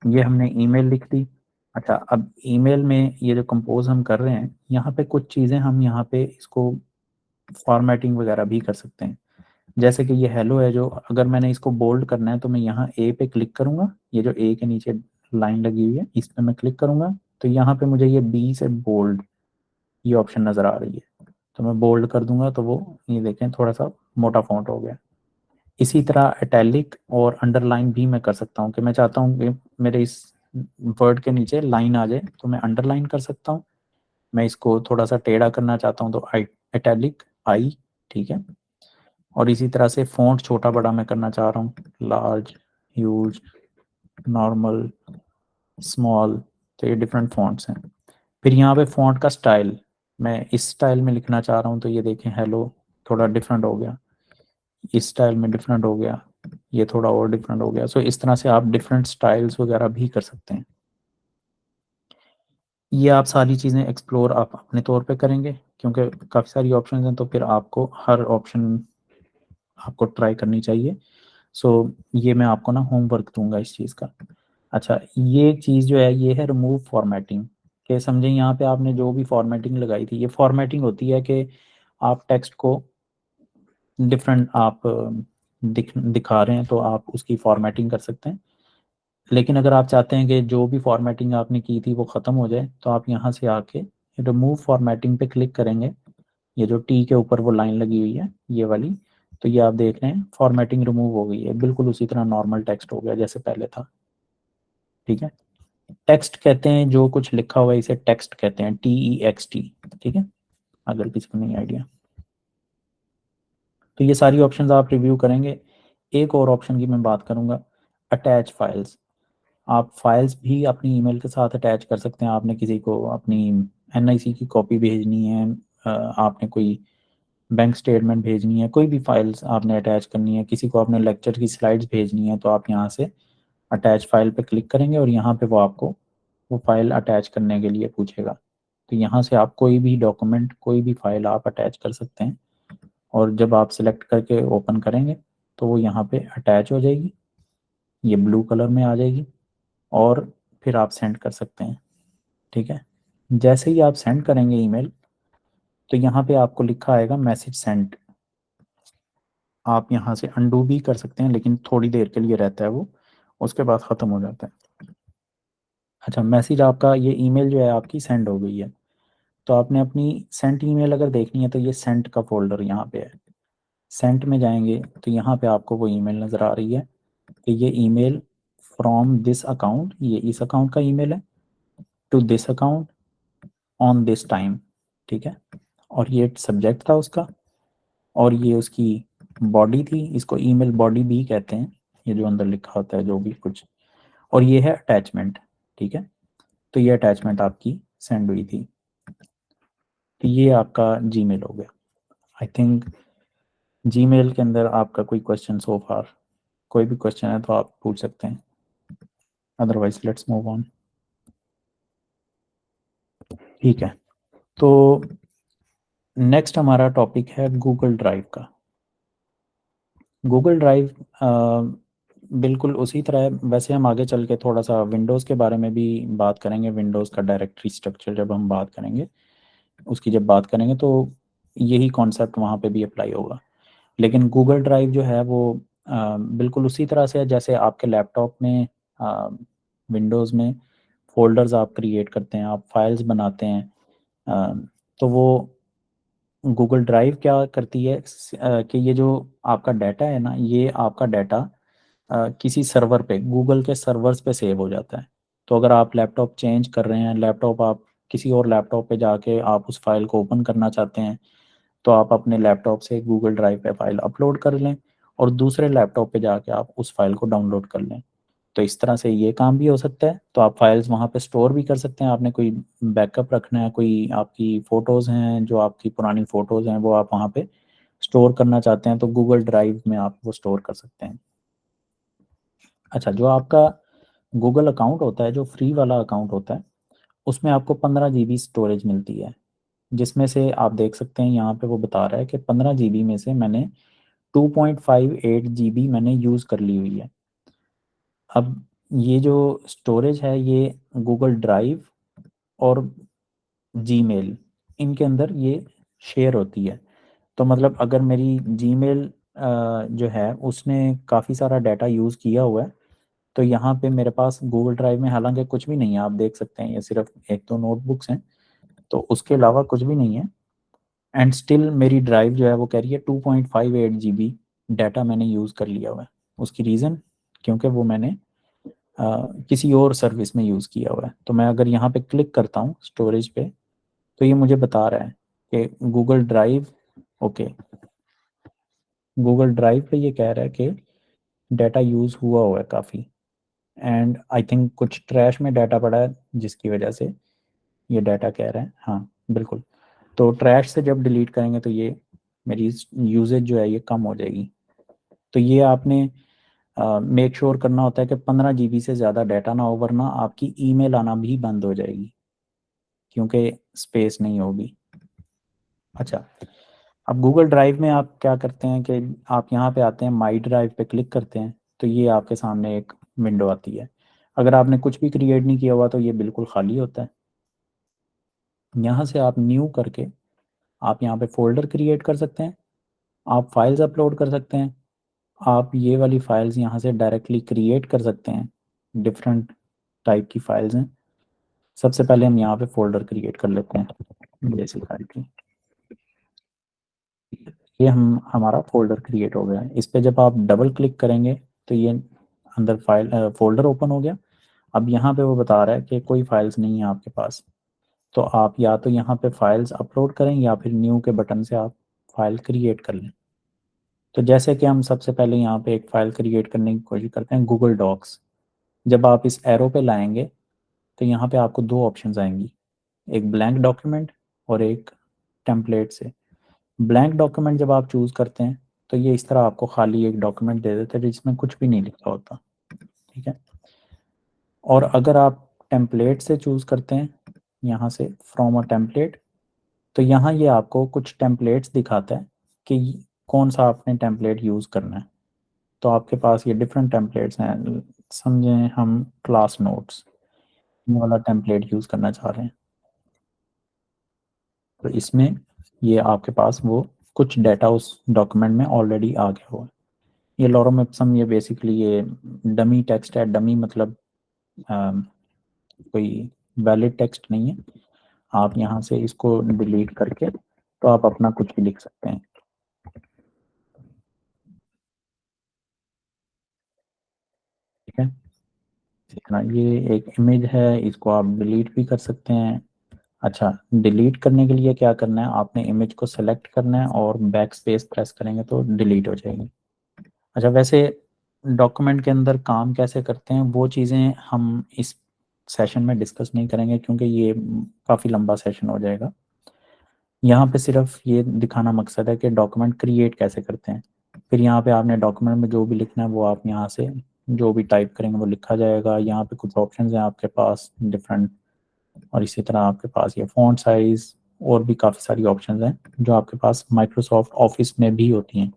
ये हमने ईमेल लिख दी। अच्छा, अब ईमेल में ये जो कंपोज हम कर रहे हैं यहाँ पे कुछ चीज़ें हम यहाँ पे इसको फॉर्मेटिंग वगैरह भी कर सकते हैं। जैसे कि ये हेलो है, जो अगर मैंने इसको बोल्ड करना है तो मैं यहाँ ए पे क्लिक करूँगा, ये जो ए के नीचे लाइन लगी हुई है, इस पर मैं क्लिक करूँगा तो यहाँ पे मुझे ये बी से बोल्ड ये ऑप्शन नज़र आ रही है, तो मैं बोल्ड कर दूंगा तो वो ये देखें थोड़ा सा मोटा फॉन्ट हो गया। इसी तरह इटैलिक और अंडरलाइन भी मैं कर सकता हूँ कि मैं चाहता हूँ कि मेरे इस वर्ड के नीचे लाइन आ जाए तो मैं अंडरलाइन कर सकता हूँ। मैं इसको थोड़ा सा टेढ़ा करना चाहता हूँ तो इटैलिक आई, ठीक है। और इसी तरह से फॉन्ट छोटा बड़ा मैं करना चाह रहा हूँ, लार्ज, ह्यूज, नॉर्मल, स्मॉल, तो ये डिफरेंट फॉन्ट्स हैं। फिर यहाँ पे फॉन्ट का स्टाइल मैं इस स्टाइल में लिखना चाह रहा हूँ तो ये देखें हेलो थोड़ा डिफरेंट हो गया, इस स्टाइल में डिफरेंट हो गया, ये थोड़ा और डिफरेंट हो गया। सो इस तरह से आप डिफरेंट स्टाइल्स वगैरह भी कर सकते हैं। ये आप सारी चीज़ें एक्सप्लोर आप अपने तौर पे करेंगे क्योंकि काफ़ी सारी ऑप्शन हैं, तो फिर आपको हर ऑप्शन आपको ट्राई करनी चाहिए। सो ये मैं आपको ना होमवर्क दूंगा इस चीज़ का। अच्छा, ये चीज़ जो है ये है रिमूव फॉर्मेटिंग, कि समझें यहाँ पे आपने जो भी फॉर्मेटिंग लगाई थी, ये फॉर्मेटिंग होती है कि आप टेक्स्ट को डिफरेंट आप दिखा रहे हैं तो आप उसकी फॉर्मेटिंग कर सकते हैं। लेकिन अगर आप चाहते हैं कि जो भी फॉर्मेटिंग आपने की थी वो ख़त्म हो जाए तो आप यहाँ से आके रिमूव फॉर्मेटिंग पे क्लिक करेंगे। ये जो टी के ऊपर वो लाइन लगी हुई है ये वाली, तो ये आप देख रहे हैं फॉर्मेटिंग रिमूव हो गई है, बिल्कुल उसी तरह नॉर्मल टेक्स्ट हो गया जैसे पहले था, ठीक है। टेक्स्ट कहते हैं जो कुछ लिखा हुआ है इसे टेक्स्ट कहते हैं, TEXT, ठीक है, अगर किसी को नहीं आइडिया। तो ये सारी ऑप्शंस आप रिव्यू करेंगे। एक और ऑप्शन की मैं बात करूंगा, अटैच फाइल्स। आप फाइल्स भी अपनी ईमेल के साथ अटैच कर सकते हैं। आपने किसी को अपनी NIC की कॉपी भेजनी है, आपने कोई बैंक स्टेटमेंट भेजनी है, कोई भी फाइल्स आपने अटैच करनी है, किसी को अपने लेक्चर की स्लाइड्स भेजनी है, तो आप यहाँ से अटैच फाइल पे क्लिक करेंगे और यहाँ पे वो आपको वो फाइल अटैच करने के लिए पूछेगा। तो यहाँ से आप कोई भी डॉक्यूमेंट कोई भी फाइल आप अटैच कर सकते हैं और जब आप सिलेक्ट करके ओपन करेंगे तो वो यहाँ पे अटैच हो जाएगी, ये ब्लू कलर में आ जाएगी और फिर आप सेंड कर सकते हैं, ठीक है। जैसे ही आप सेंड करेंगे ईमेल तो यहाँ पे आपको लिखा आएगा मैसेज सेंड। आप यहाँ से अंडू भी कर सकते हैं लेकिन थोड़ी देर के लिए रहता है वो, उसके बाद ख़त्म हो जाता है। अच्छा, मैसेज आपका ये ईमेल जो है आपकी सेंड हो गई है, तो आपने अपनी सेंट ईमेल अगर देखनी है तो ये सेंट का फोल्डर यहाँ पे है। सेंट में जाएंगे तो यहाँ पे आपको वो ईमेल नज़र आ रही है कि ये ईमेल फ्रॉम दिस अकाउंट, ये इस अकाउंट का ईमेल है, to this account on this time, ठीक है। और ये सब्जेक्ट था उसका और ये उसकी बॉडी थी, इसको ईमेल बॉडी भी कहते हैं, ये जो अंदर लिखा होता है जो भी कुछ। और ये है अटैचमेंट, ठीक है। तो ये अटैचमेंट आपकी सेंड हुई थी, तो ये आपका जीमेल हो गया। आई थिंक जीमेल के अंदर आपका कोई क्वेश्चन सो फार, कोई भी क्वेश्चन है तो आप पूछ सकते हैं, अदरवाइज लेट्स मूव ऑन, ठीक है। तो नेक्स्ट हमारा टॉपिक है गूगल ड्राइव का। गूगल ड्राइव बिल्कुल उसी तरह है, वैसे हम आगे चल के थोड़ा सा विंडोज़ के बारे में भी बात करेंगे। विंडोज़ का डायरेक्टरी स्ट्रक्चर जब हम बात करेंगे, उसकी जब बात करेंगे तो यही कॉन्सेप्ट वहाँ पे भी अप्लाई होगा। लेकिन गूगल ड्राइव जो है वो बिल्कुल उसी तरह से है जैसे आपके लैपटॉप में विंडोज़ में फोल्डर्स आप क्रिएट करते हैं, आप फाइल्स बनाते हैं। अ, तो वो गूगल ड्राइव क्या करती है कि ये जो आपका डाटा है ना, ये आपका डाटा किसी सर्वर पे गूगल के सर्वर्स पे सेव हो जाता है। तो अगर आप लैपटॉप चेंज कर रहे हैं, लैपटॉप आप किसी और लैपटॉप पे जाके आप उस फाइल को ओपन करना चाहते हैं, तो आप अपने लैपटॉप से गूगल ड्राइव पे फाइल अपलोड कर लें और दूसरे लैपटॉप पे जाके आप उस फाइल को डाउनलोड कर लें। तो इस तरह से ये काम भी हो सकता है। तो आप फाइल्स वहाँ पे स्टोर भी कर सकते हैं। आपने कोई बैकअप रखना है, कोई आपकी फ़ोटोज़ हैं जो आपकी पुरानी फ़ोटोज़ हैं वो आप वहाँ पे स्टोर करना चाहते हैं तो गूगल ड्राइव में आप वो स्टोर कर सकते हैं। अच्छा, जो आपका गूगल अकाउंट होता है, जो फ्री वाला अकाउंट होता है, उसमें आपको 15 GB स्टोरेज मिलती है, जिसमें से आप देख सकते हैं यहाँ पे वो बता रहा है कि 15 GB में से मैंने 2.58 GB मैंने यूज़ कर ली हुई है। अब ये जो स्टोरेज है ये गूगल ड्राइव और जीमेल इनके अंदर ये शेयर होती है। तो मतलब अगर मेरी जीमेल जो है उसने काफ़ी सारा डाटा यूज़ किया हुआ है तो यहाँ पे मेरे पास गूगल ड्राइव में हालांकि कुछ भी नहीं है, आप देख सकते हैं ये सिर्फ एक दो नोटबुक्स हैं, तो उसके अलावा कुछ भी नहीं है। एंड स्टिल मेरी ड्राइव जो है वो कह रही है 2.58 GB डाटा मैंने यूज़ कर लिया हुआ है। उसकी रीज़न, क्योंकि वो मैंने किसी और सर्विस में यूज़ किया हुआ है। तो मैं अगर यहाँ पे क्लिक करता हूँ स्टोरेज पे, तो ये मुझे बता रहा है कि Google drive, okay, Google drive पे ये कह रहा है कि डाटा यूज़ हुआ है काफ़ी, एंड आई थिंक कुछ ट्रैश में डाटा पड़ा है जिसकी वजह से ये डाटा कह रहा है। हाँ बिल्कुल, तो ट्रैश से जब डिलीट करेंगे तो ये मेरी यूजेज जो है ये कम हो जाएगी। तो ये आपने मेक श्योर करना होता है कि 15 GB से ज़्यादा डाटा ना हो, वरना आपकी ईमेल आना भी बंद हो जाएगी क्योंकि स्पेस नहीं होगी। अच्छा, अब गूगल ड्राइव में आप क्या करते हैं कि आप यहाँ पे आते हैं, माई ड्राइव पे क्लिक करते हैं, तो ये आपके सामने एक विंडो आती है। अगर आपने कुछ भी क्रिएट नहीं किया हुआ तो ये बिल्कुल खाली होता है। यहाँ से आप न्यू करके आप यहाँ पे फोल्डर क्रिएट कर सकते हैं, आप फाइल्स अपलोड कर सकते हैं, आप ये वाली फाइल्स यहाँ से डायरेक्टली क्रिएट कर सकते हैं। डिफरेंट टाइप की फाइल्स हैं। सबसे पहले हम यहाँ पे फोल्डर क्रिएट कर लेते हैं बेसिक आईटी। ये हमारा फोल्डर क्रिएट हो गया है। इस पे जब आप डबल क्लिक करेंगे तो ये अंदर फाइल फोल्डर ओपन हो गया। अब यहाँ पे वो बता रहा है कि कोई फाइल्स नहीं है आपके पास, तो आप या तो यहाँ पे फाइल्स अपलोड करें या फिर न्यू के बटन से आप फाइल क्रिएट कर लें। तो जैसे कि हम सबसे पहले यहाँ पे एक फाइल क्रिएट करने की कोशिश करते हैं, गूगल डॉक्स। जब आप इस एरो पे लाएंगे तो यहाँ पे आपको दो ऑप्शंस आएंगी, एक ब्लैंक डॉक्यूमेंट और एक टेम्पलेट से। ब्लैंक डॉक्यूमेंट जब आप चूज़ करते हैं तो ये इस तरह आपको खाली एक डॉक्यूमेंट दे देते हैं जिसमें कुछ भी नहीं लिखा होता, ठीक है। और अगर आप टेम्पलेट से चूज़ करते हैं यहाँ से फ्रॉम अ टेम्पलेट, तो यहाँ ये आपको कुछ टेम्पलेट्स दिखाता है कि कौन सा आपने टेम्पलेट यूज़ करना है। तो आपके पास ये डिफरेंट टेम्पलेट्स हैं, समझें हम क्लास नोट्स वाला टेम्पलेट यूज़ करना चाह रहे हैं, तो इसमें ये आपके पास वो कुछ डाटा उस डॉक्यूमेंट में ऑलरेडी आ गया हुआ है। ये लॉरम एप्सम, ये बेसिकली ये डमी टेक्स्ट है। डमी मतलब कोई वैलिड टेक्स्ट नहीं है। आप यहाँ से इसको डिलीट करके तो आप अपना कुछ भी लिख सकते हैं, ठीक है। इतना, ये एक इमेज है, इसको आप डिलीट भी कर सकते हैं। अच्छा, डिलीट करने के लिए क्या करना है, आपने इमेज को सेलेक्ट करना है और बैक स्पेस प्रेस करेंगे तो डिलीट हो जाएगी। अच्छा, वैसे डॉक्यूमेंट के अंदर काम कैसे करते हैं वो चीज़ें हम इस सेशन में डिस्कस नहीं करेंगे क्योंकि ये काफ़ी लंबा सेशन हो जाएगा। यहाँ पे सिर्फ ये दिखाना मकसद है कि डॉक्यूमेंट क्रिएट कैसे करते हैं। फिर यहाँ पे आपने डॉक्यूमेंट में जो भी लिखना है वो आप यहाँ से जो भी टाइप करेंगे वो लिखा जाएगा। यहाँ पे कुछ ऑप्शंस हैं आपके पास डिफरेंट, और इसी तरह आपके पास ये फ़ॉन्ट साइज और भी काफ़ी सारी ऑप्शंस हैं जो आपके पास माइक्रोसॉफ्ट ऑफिस में भी होती हैं।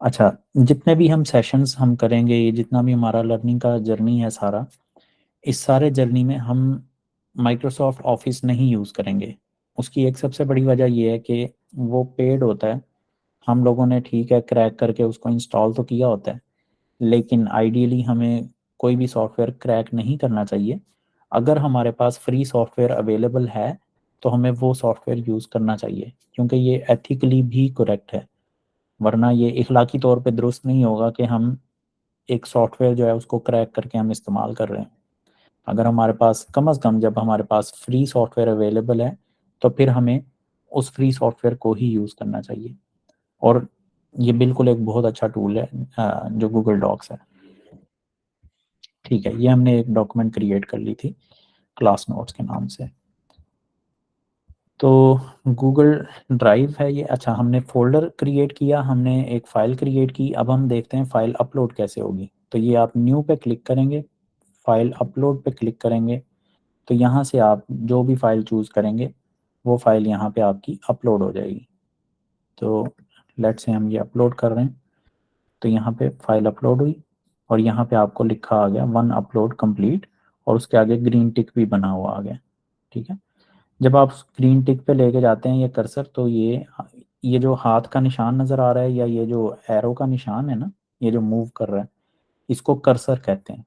अच्छा, जितने भी हम सेशंस हम करेंगे, ये जितना भी हमारा लर्निंग का जर्नी है सारा, इस सारे जर्नी में हम माइक्रोसॉफ्ट ऑफिस नहीं यूज़ करेंगे। उसकी एक सबसे बड़ी वजह ये है कि वो पेड होता है। हम लोगों ने ठीक है क्रैक करके उसको इंस्टॉल तो किया होता है, लेकिन आइडियली हमें कोई भी सॉफ्टवेयर क्रैक नहीं करना चाहिए। अगर हमारे पास फ्री सॉफ्टवेयर अवेलेबल है तो हमें वो सॉफ्टवेयर यूज़ करना चाहिए क्योंकि ये एथिकली भी करेक्ट है। वरना ये इखलाकी तौर पे दुरुस्त नहीं होगा कि हम एक सॉफ्टवेयर जो है उसको क्रैक करके हम इस्तेमाल कर रहे हैं। अगर हमारे पास कम से कम जब हमारे पास फ्री सॉफ्टवेयर अवेलेबल है तो फिर हमें उस फ्री सॉफ्टवेयर को ही यूज़ करना चाहिए। और ये बिल्कुल एक बहुत अच्छा टूल है जो गूगल डॉक्स है, ठीक है। ये हमने एक डॉक्यूमेंट क्रिएट कर ली थी क्लास नोट्स के नाम से। तो गूगल ड्राइव है ये। अच्छा, हमने फोल्डर क्रिएट किया, हमने एक फ़ाइल क्रिएट की, अब हम देखते हैं फ़ाइल अपलोड कैसे होगी। तो ये आप न्यू पे क्लिक करेंगे, फ़ाइल अपलोड पे क्लिक करेंगे, तो यहाँ से आप जो भी फ़ाइल चूज़ करेंगे वो फ़ाइल यहाँ पे आपकी अपलोड हो जाएगी। तो लेट्स से हम ये अपलोड कर रहे हैं, तो यहाँ पे फ़ाइल अपलोड हुई और यहाँ पे आपको लिखा आ गया 1 अपलोड कंप्लीट, और उसके आगे ग्रीन टिक भी बना हुआ आ गया, ठीक है। जब आप स्क्रीन टिक पे लेके जाते हैं ये कर्सर, तो ये जो हाथ का निशान नज़र आ रहा है या ये जो एरो का निशान है ना, ये जो मूव कर रहा है, इसको कर्सर कहते हैं।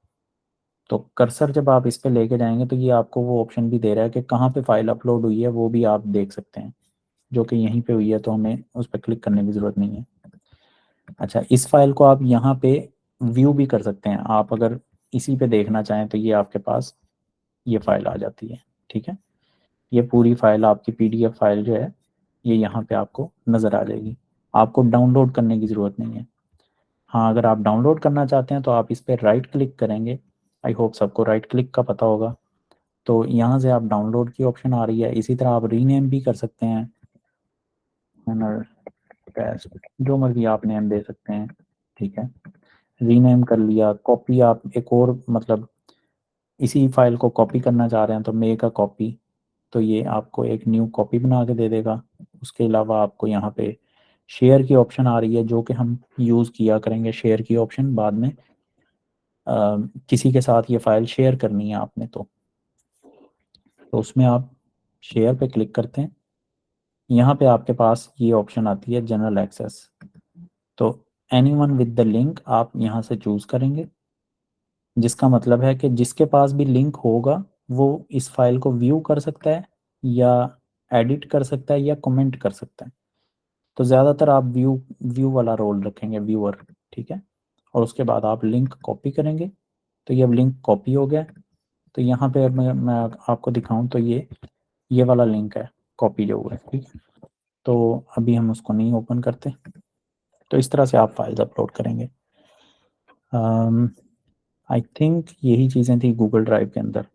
तो कर्सर जब आप इस पे लेके जाएंगे तो ये आपको वो ऑप्शन भी दे रहा है कि कहाँ पे फाइल अपलोड हुई है, वो भी आप देख सकते हैं, जो कि यहीं पे हुई है, तो हमें उस पर क्लिक करने की ज़रूरत नहीं है। अच्छा, इस फाइल को आप यहाँ पे व्यू भी कर सकते हैं। आप अगर इसी पे देखना चाहें तो ये आपके पास ये फाइल आ जाती है। ठीक है, ये पूरी फाइल आपकी PDF फाइल जो है ये यहाँ पे आपको नज़र आ जाएगी। आपको डाउनलोड करने की ज़रूरत नहीं है। हाँ, अगर आप डाउनलोड करना चाहते हैं तो आप इस पर राइट क्लिक करेंगे। आई होप सबको राइट क्लिक का पता होगा। तो यहाँ से आप डाउनलोड की ऑप्शन आ रही है। इसी तरह आप रीनेम भी कर सकते हैं, टेस्ट, जो मर्जी आप नेम दे सकते हैं। ठीक है, रीनेम कर लिया। कॉपी आप एक और मतलब इसी फाइल को कॉपी करना चाह रहे हैं तो मेक अ कॉपी, तो ये आपको एक न्यू कॉपी बना के दे देगा। उसके अलावा आपको यहाँ पे शेयर की ऑप्शन आ रही है, जो कि हम यूज़ किया करेंगे शेयर की ऑप्शन बाद में। किसी के साथ ये फाइल शेयर करनी है आपने तो उसमें आप शेयर पे क्लिक करते हैं। यहाँ पे आपके पास ये ऑप्शन आती है जनरल एक्सेस। तो एनीवन विद द लिंक आप यहाँ से चूज़ करेंगे, जिसका मतलब है कि जिसके पास भी लिंक होगा वो इस फाइल को व्यू कर सकता है, या एडिट कर सकता है, या कमेंट कर सकता है। तो ज़्यादातर आप व्यू व्यू वाला रोल रखेंगे, व्यूअर। ठीक है, और उसके बाद आप लिंक कॉपी करेंगे। तो ये अब लिंक कॉपी हो गया। तो यहाँ पे अब मैं आपको दिखाऊं तो ये वाला लिंक है कॉपी जो हुआ है। ठीक है, तो अभी हम उसको नहीं ओपन करते। तो इस तरह से आप फाइल्स अपलोड करेंगे। आई थिंक यही चीज़ें थी गूगल ड्राइव के अंदर।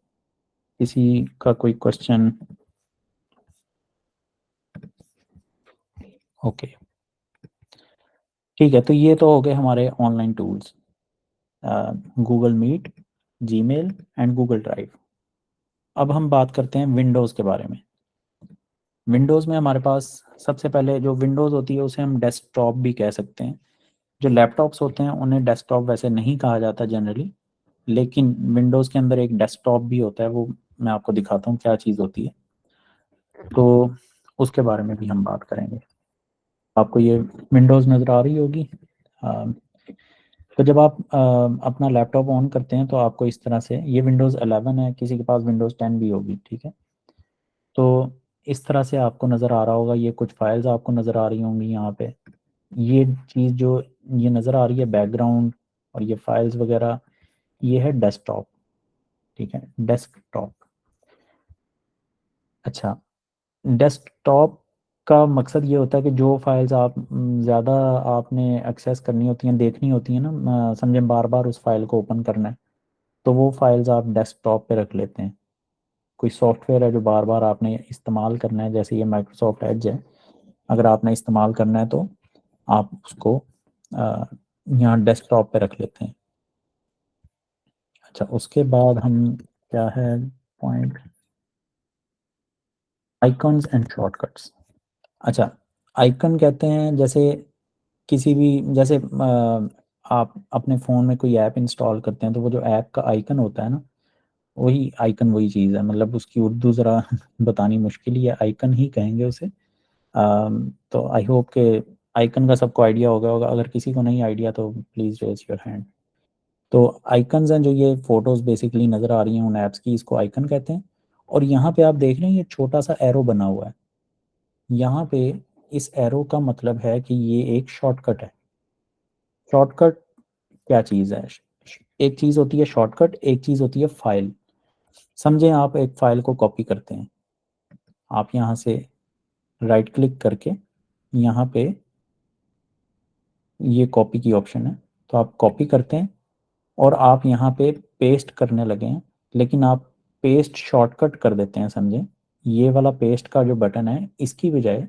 किसी का कोई क्वेश्चन? ओके, ठीक है। तो ये तो हो गए हमारे online tools, Google Meet, Gmail and Google Drive. अब हम बात करते हैं विंडोज़ के बारे में। विंडोज़ में हमारे पास सबसे पहले जो विंडोज़ होती है उसे हम डेस्कटॉप भी कह सकते हैं। जो लैपटॉप्स होते हैं उन्हें डेस्कटॉप वैसे नहीं कहा जाता जनरली, लेकिन विंडोज़ के अंदर एक डेस्कटॉप भी होता है। वो मैं आपको दिखाता हूँ क्या चीज़ होती है, तो उसके बारे में भी हम बात करेंगे। आपको ये विंडोज़ नज़र आ रही होगी। तो जब आप अपना लैपटॉप ऑन करते हैं तो आपको इस तरह से, ये विंडोज़ 11 है, किसी के पास विंडोज़ 10 भी होगी। ठीक है, तो इस तरह से आपको नज़र आ रहा होगा। ये कुछ फाइल्स आपको नज़र आ रही होंगी यहाँ पे। ये चीज़ जो ये नज़र आ रही है बैकग्राउंड और ये फाइल्स वगैरह, ये है डेस्कटॉप। ठीक है, डेस्कटॉप। अच्छा, डेस्कटॉप का मकसद ये होता है कि जो फाइल्स आप ज़्यादा आपने एक्सेस करनी होती हैं, देखनी होती हैं ना, समझें बार बार उस फाइल को ओपन करना है, तो वो फाइल्स आप डेस्कटॉप पे रख लेते हैं। कोई सॉफ्टवेयर है जो बार बार आपने इस्तेमाल करना है, जैसे ये माइक्रोसॉफ्ट एज है, अगर आपने इस्तेमाल करना है तो आप उसको यहाँ डेस्कटॉप पे रख लेते हैं। अच्छा, उसके बाद हम क्या है पॉइंट, आइकन्स एंड शॉर्टकट्स। अच्छा, आइकन कहते हैं जैसे किसी भी, जैसे आप अपने फ़ोन में कोई ऐप इंस्टॉल करते हैं तो वो जो ऐप का आइकन होता है ना, वही आइकन वही चीज़ है। मतलब उसकी उर्दू ज़रा बतानी मुश्किल ही है, आइकन ही कहेंगे उसे। तो आई होप के आइकन का सबको आइडिया होगा अगर किसी को नहीं आइडिया तो प्लीज़ रेज योर हैंड। तो आइकन्स हैं जो ये फोटोज़ बेसिकली नज़र आ रही हैं उन ऐप्स की, इसको आइकन कहते हैं। और यहाँ पे आप देख रहे हैं ये छोटा सा एरो बना हुआ है। यहाँ पे इस एरो का मतलब है कि ये एक शॉर्टकट है। शॉर्टकट क्या चीज़ है? एक चीज़ होती है शॉर्टकट, एक चीज़ होती है फाइल। समझें आप एक फाइल को कॉपी करते हैं, आप यहाँ से राइट क्लिक करके यहाँ पे ये कॉपी की ऑप्शन है, तो आप कॉपी करते हैं और आप यहाँ पे पेस्ट करने लगे हैं, लेकिन आप पेस्ट शॉर्टकट कर देते हैं। समझें, ये वाला पेस्ट का जो बटन है इसकी बजाय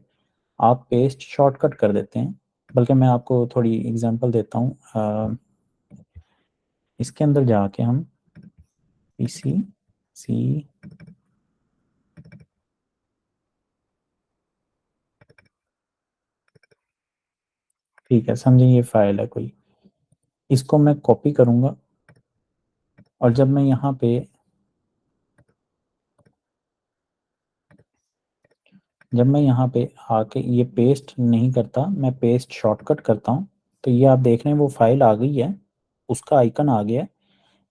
आप पेस्ट शॉर्टकट कर देते हैं। बल्कि मैं आपको थोड़ी एग्जांपल देता हूँ। इसके अंदर जाके हम पीसी सी, ठीक है, समझें ये फाइल है कोई, इसको मैं कॉपी करूँगा और जब मैं यहाँ पे आके ये पेस्ट नहीं करता, मैं पेस्ट शॉर्टकट करता हूँ, तो ये आप देख रहे हैं वो फाइल आ गई है। उसका आइकन आ गया है,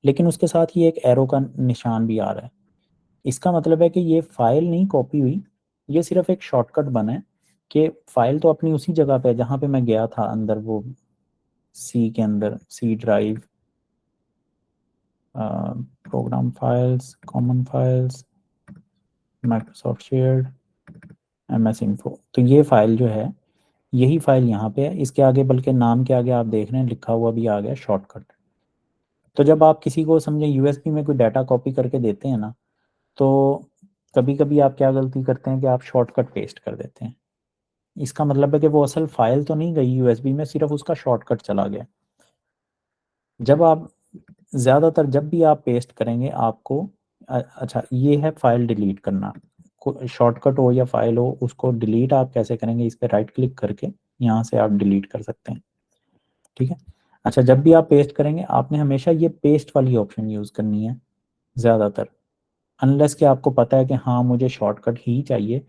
लेकिन उसके साथ ये एक एरो का निशान भी आ रहा है। इसका मतलब है कि ये फाइल नहीं कॉपी हुई, ये सिर्फ एक शॉर्टकट बना है कि फाइल तो अपनी उसी जगह पे है जहाँ पे मैं गया था अंदर, वो सी के अंदर, C drive, program files, common files, Microsoft shared, MS info. तो ये फाइल जो है, यही फाइल यहाँ पे है। इसके आगे, बल्कि नाम के आगे आप देख रहे हैं लिखा हुआ भी आ गया शॉर्टकट। तो जब आप किसी को समझे यूएसबी में कोई डाटा कॉपी करके देते हैं ना, तो कभी कभी आप क्या गलती करते हैं कि आप शॉर्टकट पेस्ट कर देते हैं। इसका मतलब है कि वो असल फाइल तो नहीं गई यूएसबी में, सिर्फ उसका शॉर्टकट चला गया। जब आप ज़्यादातर जब भी आप पेस्ट करेंगे आपको अच्छा, ये है फाइल डिलीट करना। शॉर्टकट हो या फाइल हो, उसको डिलीट आप कैसे करेंगे, इस पर राइट क्लिक करके यहाँ से आप डिलीट कर सकते हैं। ठीक है। अच्छा, जब भी आप पेस्ट करेंगे आपने हमेशा ये पेस्ट वाली ऑप्शन यूज़ करनी है ज़्यादातर, अनलेस कि आपको पता है कि हाँ मुझे शॉर्टकट ही चाहिए,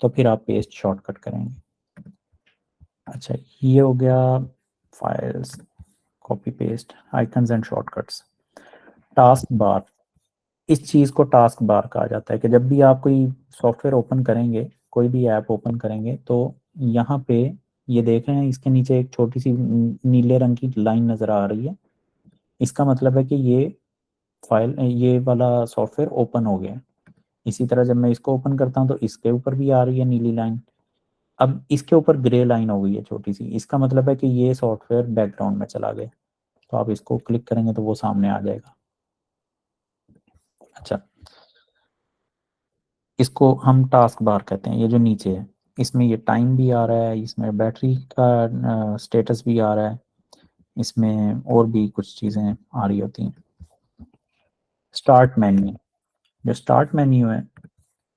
तो फिर आप पेस्ट शॉर्टकट करेंगे। अच्छा, ये हो गया files, copy paste, icons and shortcuts. Task bar, इस चीज़ को टास्क बार कहा जाता है कि जब भी आप कोई सॉफ्टवेयर ओपन करेंगे, कोई भी ऐप ओपन करेंगे, तो यहाँ पे ये देख रहे हैं इसके नीचे एक छोटी सी नीले रंग की लाइन नज़र आ रही है। इसका मतलब है कि ये फाइल, ये वाला सॉफ्टवेयर ओपन हो गया है। इसी तरह जब मैं इसको ओपन करता हूँ तो इसके ऊपर भी आ रही है नीली लाइन। अब इसके ऊपर ग्रे लाइन हो गई है छोटी सी, इसका मतलब है कि ये सॉफ्टवेयर बैकग्राउंड में चला गया। तो आप इसको क्लिक करेंगे तो वो सामने आ जाएगा। अच्छा, इसको हम टास्क बार कहते हैं, ये जो नीचे है, इसमें ये टाइम भी आ रहा है, इसमें बैटरी का स्टेटस भी आ रहा है, इसमें और भी कुछ चीज़ें आ रही होती हैं। स्टार्ट मेन्यू, जो स्टार्ट मेन्यू है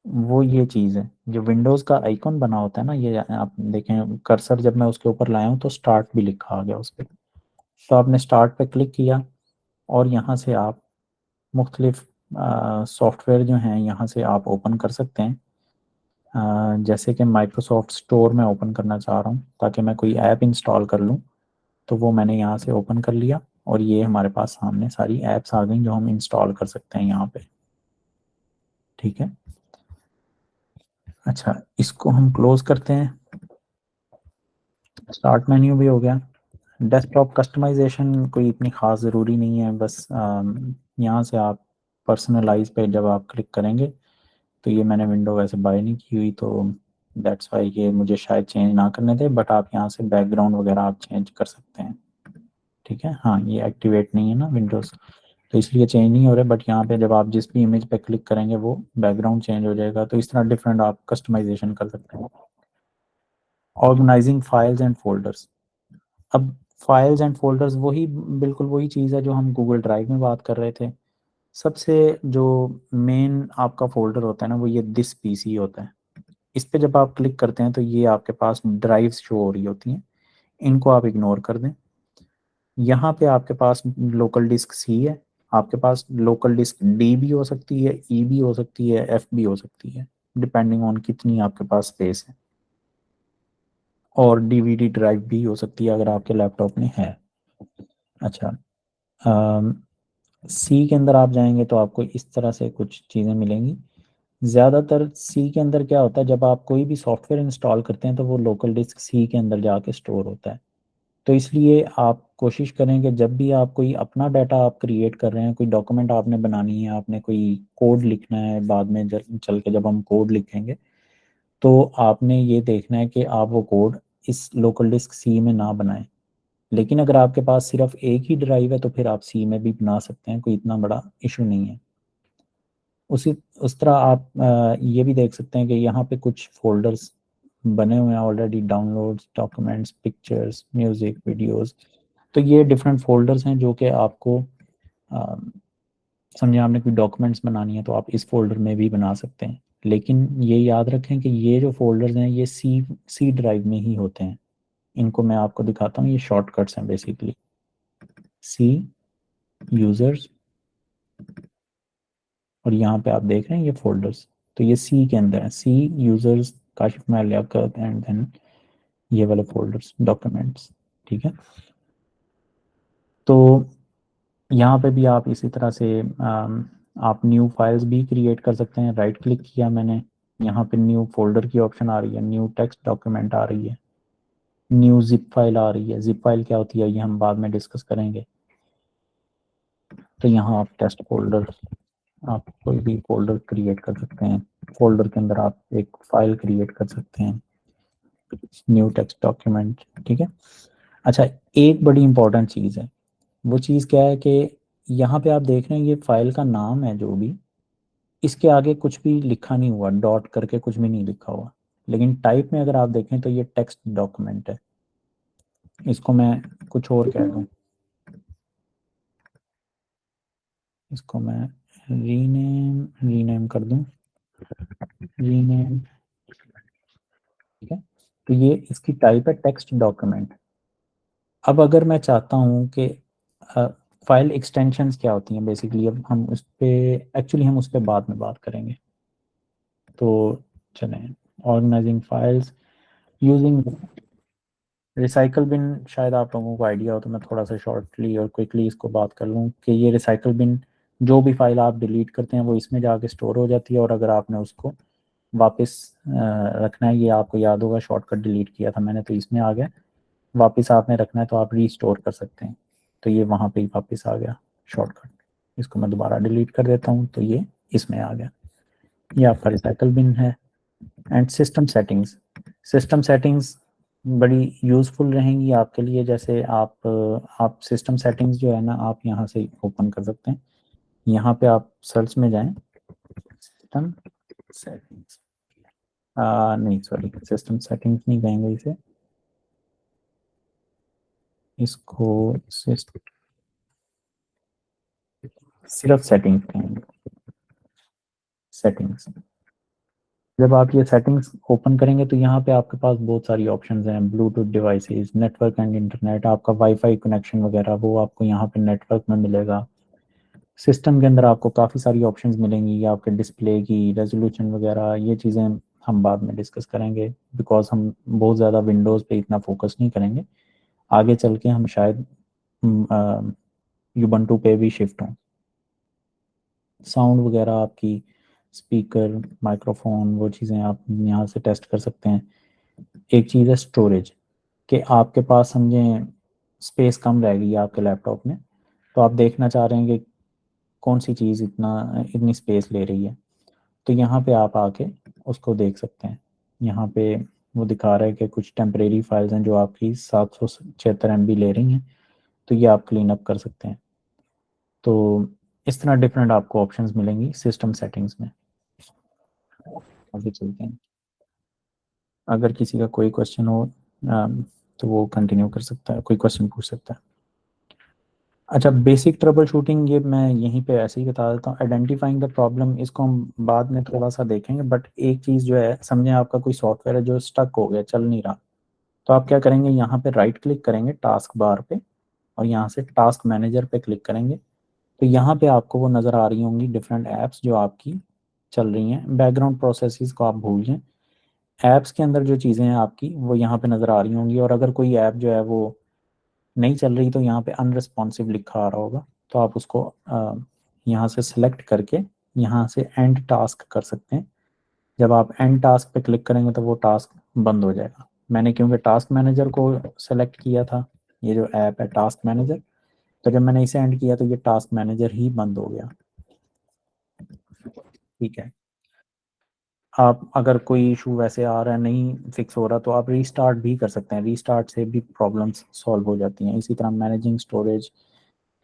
वो ये चीज़ है, जो विंडोज़ का आइकॉन बना होता है ना, ये आप देखें कर्सर जब मैं उसके ऊपर लाया हूँ तो स्टार्ट भी लिखा आ गया उस पर। तो आपने स्टार्ट पे क्लिक किया और यहाँ से आप मुख्तलिफ सॉफ्टवेयर जो हैं यहाँ से आप ओपन कर सकते हैं। जैसे कि माइक्रोसॉफ्ट स्टोर में ओपन करना चाह रहा हूँ ताकि मैं कोई ऐप इंस्टॉल कर लूँ, तो वो मैंने यहाँ से ओपन कर लिया और ये हमारे पास सामने सारी ऐप्स आ गई जो हम इंस्टॉल कर सकते हैं यहाँ पे। ठीक है। अच्छा, इसको हम क्लोज करते हैं। स्टार्ट मेन्यू भी हो गया। डेस्कटॉप कस्टमाइजेशन कोई इतनी ख़ास ज़रूरी नहीं है, बस यहाँ से आप पर्सनलाइज पे जब आप क्लिक करेंगे, तो ये मैंने विंडो वैसे बाय नहीं की हुई, तो दैट्स वाई ये मुझे शायद चेंज ना करने दे, बट आप यहाँ से बैकग्राउंड वगैरह आप चेंज कर सकते हैं। ठीक है। हाँ, ये एक्टिवेट नहीं है ना विंडोज़, तो इसलिए चेंज नहीं हो रहा, बट यहाँ पे जब आप जिस भी इमेज पे क्लिक करेंगे वो बैकग्राउंड चेंज हो जाएगा। तो इस तरह डिफरेंट आप कस्टमाइजेशन कर सकते हैं। Organizing files and folders. अब फाइल्स एंड फोल्डर्स वही, बिल्कुल वही चीज़ है जो हम गूगल ड्राइव में बात कर रहे थे। सबसे जो मेन आपका फोल्डर होता है ना, वो ये दिस पीसी होता है। इस पे जब आप क्लिक करते हैं तो ये आपके पास ड्राइव्स शो हो रही होती हैं, इनको आप इग्नोर कर दें। यहाँ पे आपके पास लोकल डिस्क सी है, आपके पास लोकल डिस्क डी भी हो सकती है, ई भी हो सकती है, एफ भी हो सकती है, डिपेंडिंग ऑन कितनी आपके पास स्पेस है। और डीवीडी ड्राइव भी हो सकती है अगर आपके लैपटॉप में है। अच्छा, सी के अंदर आप जाएंगे तो आपको इस तरह से कुछ चीज़ें मिलेंगी। ज़्यादातर सी के अंदर क्या होता है, जब आप कोई भी सॉफ्टवेयर इंस्टॉल करते हैं तो वो लोकल डिस्क सी के अंदर जाके स्टोर होता है। तो इसलिए आप कोशिश करें कि जब भी आप कोई अपना डाटा आप क्रिएट कर रहे हैं, कोई डॉक्यूमेंट आपने बनानी है, आपने कोई कोड लिखना है, बाद में चल के जब हम कोड लिखेंगे, तो आपने ये देखना है कि आप वो कोड इस लोकल डिस्क सी में ना बनाएं। लेकिन अगर आपके पास सिर्फ एक ही ड्राइव है तो फिर आप सी में भी बना सकते हैं, कोई इतना बड़ा इशू नहीं है। उसी उस तरह आप ये भी देख सकते हैं कि यहाँ पे कुछ फोल्डर्स बने हुए हैं already, downloads, documents, pictures, music, videos. तो ये डिफरेंट फोल्डर्स हैं जो कि आपको अ, समझे आपने कोई डॉक्यूमेंट्स बनानी है तो आप इस फोल्डर में भी बना सकते हैं। लेकिन ये याद रखें कि ये जो फोल्डर्स हैं ये सी सी ड्राइव में ही होते हैं। इनको मैं आपको दिखाता हूँ, ये शॉर्टकट्स हैं बेसिकली। सी यूज़र्स, और यहाँ पे आप देख रहे हैं ये फोल्डर्स, तो ये सी के अंदर है, सी यूज़र्स, काशिफ माल लियाकत, एंड देन ये वाले फोल्डर्स डॉक्यूमेंट्स। ठीक है। तो यहाँ पे भी आप इसी तरह से आप न्यू फाइल्स भी क्रिएट कर सकते हैं। राइट क्लिक किया मैंने, यहाँ पे न्यू फोल्डर की ऑप्शन आ रही है, न्यू टेक्स्ट डॉक्यूमेंट आ रही है, न्यू जिप फाइल आ रही है। जिप फाइल क्या होती है ये हम बाद में डिस्कस करेंगे। तो यहाँ आप टेस्ट फोल्डर, आप कोई भी फोल्डर क्रिएट कर सकते हैं। फोल्डर के अंदर आप एक फाइल क्रिएट कर सकते हैं, न्यू टेक्स्ट डॉक्यूमेंट। ठीक है। अच्छा, एक बड़ी इंपॉर्टेंट चीज़ है, वो चीज़ क्या है कि यहाँ पे आप देख रहे हैं ये फाइल का नाम है जो भी, इसके आगे कुछ भी लिखा नहीं हुआ, डॉट करके कुछ भी नहीं लिखा हुआ। लेकिन टाइप में अगर आप देखें तो ये टेक्स्ट डॉक्यूमेंट है। इसको मैं कुछ और कह दूँ, इसको मैं रीनेम कर दूँ, रीनेम। ठीक है। तो ये इसकी टाइप है टेक्स्ट डॉक्यूमेंट। अब अगर मैं चाहता हूँ कि फाइल एक्सटेंशंस क्या होती हैं बेसिकली, अब हम उस पे एक्चुअली हम उस पर बाद में बात करेंगे। तो चलें, organizing files using recycle bin. शायद आप लोगों को आइडिया हो, तो मैं थोड़ा सा शॉर्टली और क्विकली इसको बात कर लूँ कि ये रिसाइकल बिन, जो भी फाइल आप डिलीट करते हैं वो इसमें जाके स्टोर हो जाती है, और अगर आपने उसको वापस रखना है, ये आपको याद होगा शॉर्टकट डिलीट किया था मैंने तो इसमें आ गया, वापस आपने रखना है तो आप रीस्टोर कर सकते हैं। तो ये वहाँ पे ही वापस आ गया शॉर्टकट। इसको मैं दोबारा डिलीट कर देता हूँ तो ये इसमें आ गया। ये आपका रिसाइकल बिन है। And system settings, system settings बड़ी यूज़फुल रहेंगी आपके लिए। जैसे आप सिस्टम सेटिंग्स जो है ना, आप यहाँ से ओपन कर सकते हैं। यहाँ पे आप सर्च में जाएं, सिस्टम सेटिंग्स, नहीं सॉरी, सिस्टम सेटिंग्स नहीं कहेंगे इसे, इसको सिर्फ सेटिंग्स कहेंगे, सेटिंग्स। जब आप ये सेटिंग्स ओपन करेंगे तो यहाँ पे आपके पास बहुत सारी ऑप्शंस हैं, Bluetooth devices, network and internet, आपका वाईफाई कनेक्शन वगैरह वो आपको यहाँ पे नेटवर्क में मिलेगा। सिस्टम के अंदर आपको काफ़ी सारी ऑप्शंस मिलेंगी, आपके डिस्प्ले की रेजोल्यूशन वगैरह, ये चीज़ें हम बाद में डिस्कस करेंगे, बिकॉज हम बहुत ज़्यादा विंडोज़ पे इतना फोकस नहीं करेंगे। आगे चल के हम शायद यूबंटू पे भी शिफ्ट हों। साउंड वगैरह आपकी, स्पीकर, माइक्रोफोन, वो चीज़ें आप यहाँ से टेस्ट कर सकते हैं। एक चीज़ है स्टोरेज, कि आपके पास समझें स्पेस कम रह गई है आपके लैपटॉप में, तो आप देखना चाह रहे हैं कि कौन सी चीज़ इतनी स्पेस ले रही है, तो यहाँ पे आप आके उसको देख सकते हैं। यहाँ पे वो दिखा रहा है कि कुछ टेम्परेरी फाइल्स हैं जो आपकी 776 MB ले रही हैं, तो ये आप क्लीन अप कर सकते हैं। तो इस तरह डिफरेंट आपको ऑप्शंस मिलेंगी सिस्टम सेटिंग्स में। आगे चलते हैं, अगर किसी का कोई क्वेश्चन हो तो वो कंटिन्यू कर सकता है, कोई क्वेश्चन पूछ सकता है। अच्छा, बेसिक ट्रबल शूटिंग ये मैं यहीं पे ऐसे ही बता देता हूँ। आइडेंटिफाइंग द प्रॉब्लम, इसको हम बाद में थोड़ा सा देखेंगे, बट एक चीज़ जो है, समझें आपका कोई सॉफ्टवेयर है जो स्टक हो गया, चल नहीं रहा, तो आप क्या करेंगे, यहाँ पे राइट क्लिक करेंगे टास्क बार पे, और यहाँ से टास्क मैनेजर पे क्लिक करेंगे। तो यहाँ पे आपको वो नज़र आ रही होंगी डिफरेंट ऐप्स जो आपकी चल रही हैं। बैकग्राउंड प्रोसेसेस को आप भूल जाएं, ऐप्स के अंदर जो चीज़ें हैं आपकी वो यहाँ पे नज़र आ रही होंगी। और अगर कोई ऐप जो है वो नहीं चल रही तो यहाँ पे अनरिस्पॉन्सिव लिखा आ रहा होगा, तो आप उसको यहाँ से सिलेक्ट करके यहाँ से एंड टास्क कर सकते हैं। जब आप एंड टास्क पे क्लिक करेंगे तो वो टास्क बंद हो जाएगा। मैंने क्योंकि टास्क मैनेजर को सेलेक्ट किया था, ये जो ऐप है टास्क मैनेजर, तो जब मैंने इसे एंड किया तो ये टास्क मैनेजर ही बंद हो गया। ठीक है। आप अगर कोई इशू वैसे आ रहा है, नहीं फिक्स हो रहा, तो आप रीस्टार्ट भी कर सकते हैं, रीस्टार्ट से भी प्रॉब्लम्स सॉल्व हो जाती हैं। इसी तरह मैनेजिंग स्टोरेज,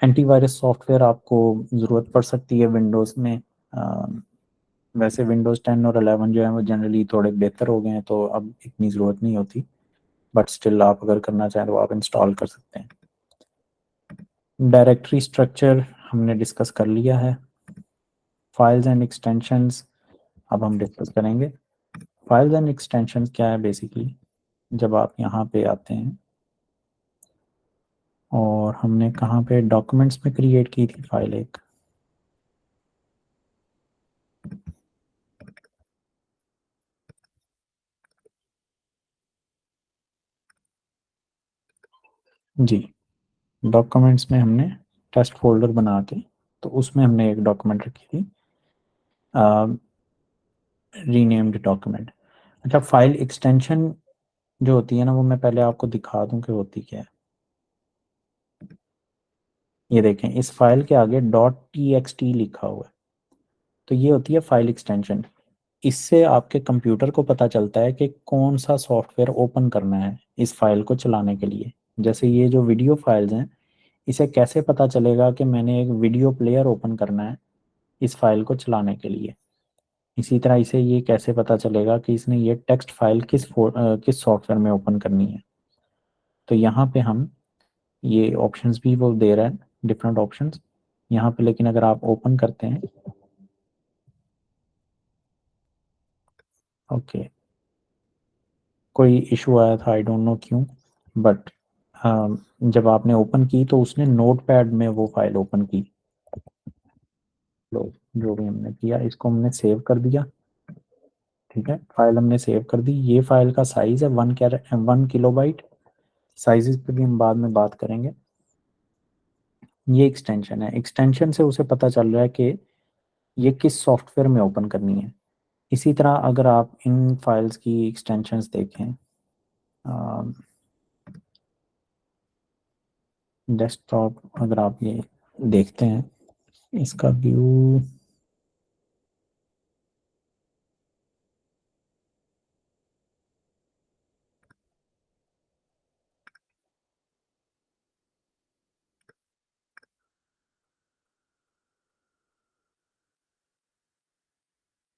एंटीवायरस सॉफ्टवेयर आपको ज़रूरत पड़ सकती है विंडोज़ में। वैसे विंडोज़ 10 और 11 जो है वो जनरली थोड़े बेहतर हो गए हैं, तो अब इतनी ज़रूरत नहीं होती, बट स्टिल आप अगर करना चाहें तो आप इंस्टॉल कर सकते हैं। डायरेक्टरी स्ट्रक्चर हमने डिस्कस कर लिया है। फाइल्स एंड एक्सटेंशंस अब हम डिस्कस करेंगे। फाइल्स एंड एक्सटेंशंस क्या है बेसिकली, जब आप यहाँ पे आते हैं, और हमने कहाँ पे डॉक्यूमेंट्स में क्रिएट की थी फाइल एक, जी डॉक्यूमेंट्स में हमने टेस्ट फोल्डर बना के, तो उसमें हमने एक डॉक्यूमेंट रखी थी, रीनेम्ड डॉक्यूमेंट। अच्छा, फाइल एक्सटेंशन जो होती है ना, वो मैं पहले आपको दिखा दूं कि होती क्या है। ये देखें, इस फाइल के आगे .txt लिखा हुआ है, तो ये होती है फाइल एक्सटेंशन। इससे आपके कंप्यूटर को पता चलता है कि कौन सा सॉफ्टवेयर ओपन करना है इस फाइल को चलाने के लिए। जैसे ये जो वीडियो फाइल्स हैं, इसे कैसे पता चलेगा कि मैंने एक वीडियो प्लेयर ओपन करना है इस फाइल को चलाने के लिए। इसी तरह इसे ये कैसे पता चलेगा कि इसने ये टेक्स्ट फाइल किस सॉफ्टवेयर में ओपन करनी है। तो यहाँ पे हम ये ऑप्शंस भी वो दे रहा है, डिफरेंट ऑप्शंस यहाँ पे। लेकिन अगर आप ओपन करते हैं, ओके, कोई इशू आया था, आई डोंट नो क्यों, बट जब आपने ओपन की तो उसने नोटपैड में वो फाइल ओपन की। लो, जो भी हमने किया, इसको हमने सेव कर दिया। ठीक है, फाइल हमने सेव कर दी। ये फाइल का साइज है 1 किलोबाइट। साइजेस पे भी हम बाद में बात करेंगे। ये एक्सटेंशन है, एक्सटेंशन से उसे पता चल रहा है कि ये किस सॉफ्टवेयर में ओपन करनी है। इसी तरह अगर आप इन फाइल्स की एक्सटेंशंस देखें, डेस्कटॉप अगर आप ये देखते हैं, इसका व्यू,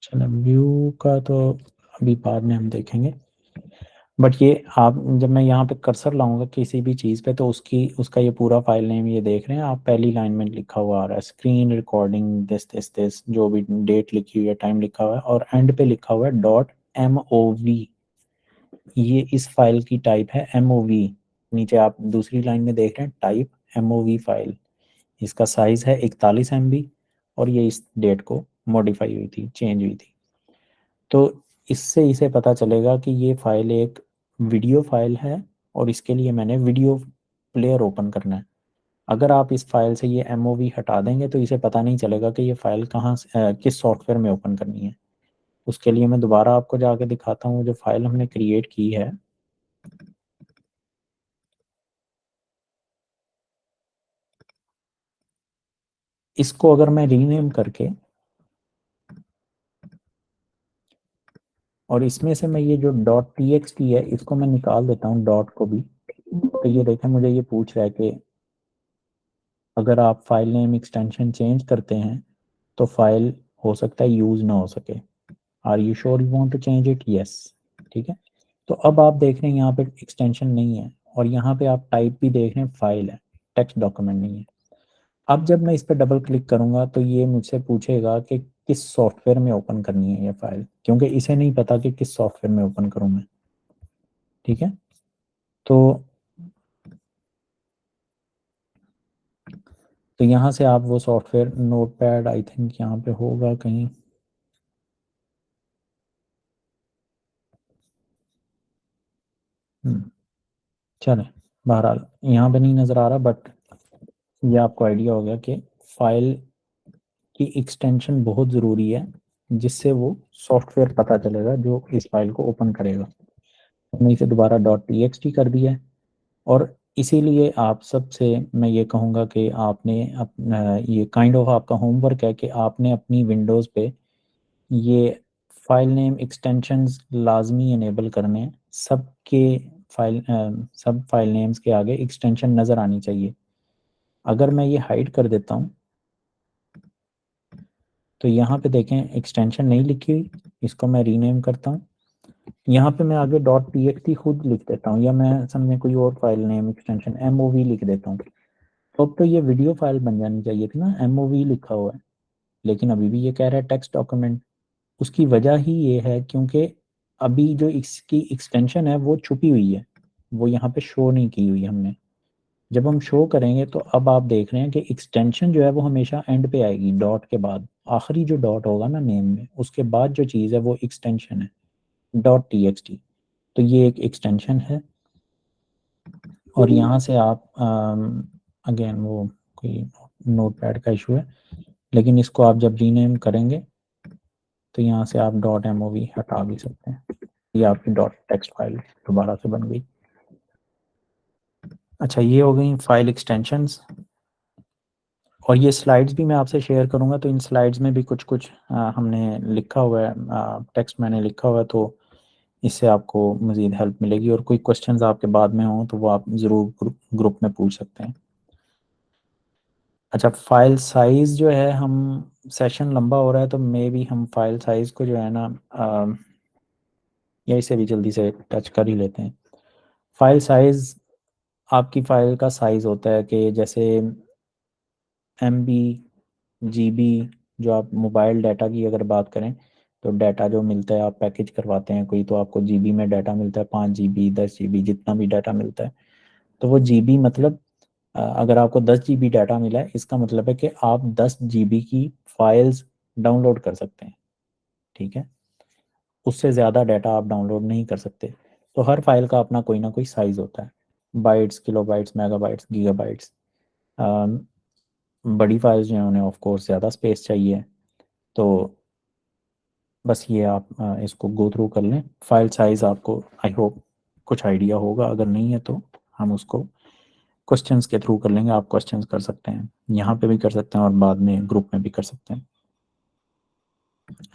चलो व्यू का तो अभी बाद में हम देखेंगे। बट ये आप, जब मैं यहाँ पे कर्सर लाऊंगा किसी भी चीज़ पे, तो उसका ये पूरा फाइल नेम ये देख रहे हैं आप, पहली लाइन में लिखा हुआ आ रहा है screen recording this this this, जो भी डेट लिखी हुई है, टाइम लिखा हुआ है, और एंड पे लिखा हुआ है .mov। ये इस फाइल की टाइप है mov। नीचे आप दूसरी लाइन में देख रहे हैं टाइप mov फाइल। इसका साइज है 41 MB, और ये इस डेट को मॉडिफाई हुई थी, चेंज हुई थी। तो इससे इसे पता चलेगा कि ये फाइल एक वीडियो फाइल है, और इसके लिए मैंने वीडियो प्लेयर ओपन करना है। अगर आप इस फाइल से ये MOV हटा देंगे तो इसे पता नहीं चलेगा कि ये फाइल किस सॉफ्टवेयर में ओपन करनी है। उसके लिए मैं दोबारा आपको जाके दिखाता हूँ, जो फाइल हमने क्रिएट की है। इसको अगर मैं रीनेम करके, और इसमें से मैं ये जो .txt है इसको मैं निकाल देता हूँ, डॉट को भी। तो ये देखें, मुझे ये पूछ रहा है कि अगर आप फाइल नेम एक्सटेंशन चेंज करते हैं तो फाइल हो सकता है यूज ना हो सके। Are you sure you want to change it? Yes. ठीक है, तो अब आप देख रहे हैं यहाँ पे एक्सटेंशन नहीं है, और यहाँ पे आप टाइप भी देख रहे हैं फाइल है, टेक्स्ट डॉक्यूमेंट नहीं है। अब जब मैं इस पर डबल क्लिक करूंगा तो ये मुझसे पूछेगा कि किस सॉफ्टवेयर में ओपन करनी है ये फाइल, क्योंकि इसे नहीं पता कि किस सॉफ्टवेयर में ओपन करूं मैं। ठीक है, तो यहाँ से आप वो सॉफ्टवेयर, नोटपैड आई थिंक यहाँ पे होगा कहीं। चले, बहरहाल यहाँ पे नहीं नज़र आ रहा, बट ये आपको आइडिया हो गया कि फाइल की एक्सटेंशन बहुत ज़रूरी है, जिससे वो सॉफ्टवेयर पता चलेगा जो इस फाइल को ओपन करेगा। हमने इसे दोबारा .txt कर दिया है, और इसीलिए आप सबसे मैं ये कहूँगा कि आपने अपना, ये काइंड ऑफ आपका होमवर्क है कि आपने अपनी विंडोज़ पे ये फाइल नेम एक्सटेंशंस लाजमी इनेबल करने हैं। सब फाइल नेम्स के आगे एक्सटेंशन नज़र आनी चाहिए। अगर मैं ये हाइड कर देता हूँ तो यहाँ पे देखें एक्सटेंशन नहीं लिखी हुई, इसको मैं रीनेम करता हूँ। यहाँ पे मैं आगे .txt खुद लिख देता हूँ, या मैं समझे कोई और फाइल नेम एक्सटेंशन MOV लिख देता हूँ। तो अब तो ये वीडियो फाइल बन जानी चाहिए थी ना, MOV लिखा हुआ है, लेकिन अभी भी ये कह रहा है टेक्स्ट डॉक्यूमेंट। उसकी वजह ही ये है क्योंकि अभी जो इसकी एक्सटेंशन है वो छुपी हुई है, वो यहाँ पे शो नहीं की हुई हमने। जब हम शो करेंगे तो अब आप देख रहे हैं कि एक्सटेंशन जो है वो हमेशा एंड पे आएगी, डॉट के बाद। आखिरी जो डॉट होगा ना नेम में, उसके बाद जो चीज़ है वो एक्सटेंशन है, .txt। तो ये एक एक्सटेंशन है, और यहाँ से आप अगेन वो कोई नोटपैड का इशू है, लेकिन इसको आप जब रीनेम करेंगे तो यहाँ से आप .mov हटा भी सकते हैं। ये आपकी .text फाइल दोबारा से बन गई। अच्छा, ये हो गई फाइल एक्सटेंशंस। और ये स्लाइड्स भी मैं आपसे शेयर करूँगा, तो इन स्लाइड्स में भी कुछ कुछ हमने लिखा हुआ है, टेक्स्ट मैंने लिखा हुआ है, तो इससे आपको मज़ीद हेल्प मिलेगी। और कोई क्वेश्चंस आपके बाद में हों तो वो आप ज़रूर ग्रुप में पूछ सकते हैं। अच्छा, फाइल साइज़ जो है, हम सेशन लंबा हो रहा है तो मे भी हम फाइल साइज़ को जो है ना या इसे भी जल्दी से टच कर ही लेते हैं। फाइल साइज़ आपकी फ़ाइल का साइज़ होता है कि जैसे MB, GB, जो आप मोबाइल डाटा की अगर बात करें तो डाटा जो मिलता है, आप पैकेज करवाते हैं कोई, तो आपको GB में डाटा मिलता है, 5 GB, 10 GB, जितना भी डाटा मिलता है। तो वो GB मतलब अगर आपको 10 GB डाटा मिला है, इसका मतलब है कि आप 10 GB की फाइल्स डाउनलोड कर सकते हैं। ठीक है, उससे ज़्यादा डाटा आप डाउनलोड नहीं कर सकते। तो हर फाइल का अपना कोई ना कोई साइज़ होता है, बाइट्स, किलोबाइट्स, मेगाबाइट्स, गीगाबाइट्स। बड़ी फाइल्स जो हैं उन्हें ऑफ कोर्स ज़्यादा स्पेस चाहिए। तो बस ये आप इसको गो थ्रू कर लें। फाइल साइज़ आपको आई होप कुछ आइडिया होगा, अगर नहीं है तो हम उसको क्वेश्चंस के थ्रू कर लेंगे। आप क्वेश्चंस कर सकते हैं, यहाँ पे भी कर सकते हैं और बाद में ग्रुप में भी कर सकते हैं।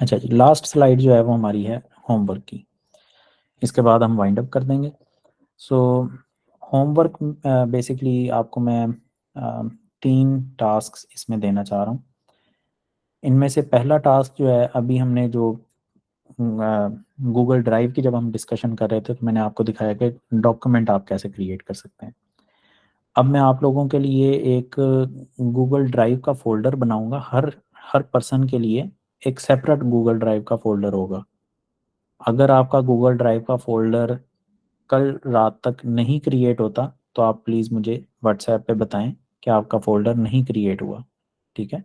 अच्छा जी, लास्ट स्लाइड जो है वो हमारी है होमवर्क की। इसके बाद हम वाइंड अप कर देंगे। सो होमवर्क बेसिकली आपको मैं 3 टास्क इसमें देना चाह रहा हूँ। इनमें से पहला टास्क जो है, अभी हमने जो गूगल ड्राइव की जब हम डिस्कशन कर रहे थे तो मैंने आपको दिखाया कि डॉक्यूमेंट आप कैसे क्रिएट कर सकते हैं। अब मैं आप लोगों के लिए एक गूगल ड्राइव का फोल्डर बनाऊंगा। हर हर पर्सन के लिए एक सेपरेट गूगल ड्राइव का फोल्डर होगा। अगर आपका गूगल ड्राइव का फोल्डर कल रात तक नहीं क्रिएट होता तो आप प्लीज़ मुझे व्हाट्सएप पे बताएं कि आपका फोल्डर नहीं क्रिएट हुआ। ठीक है।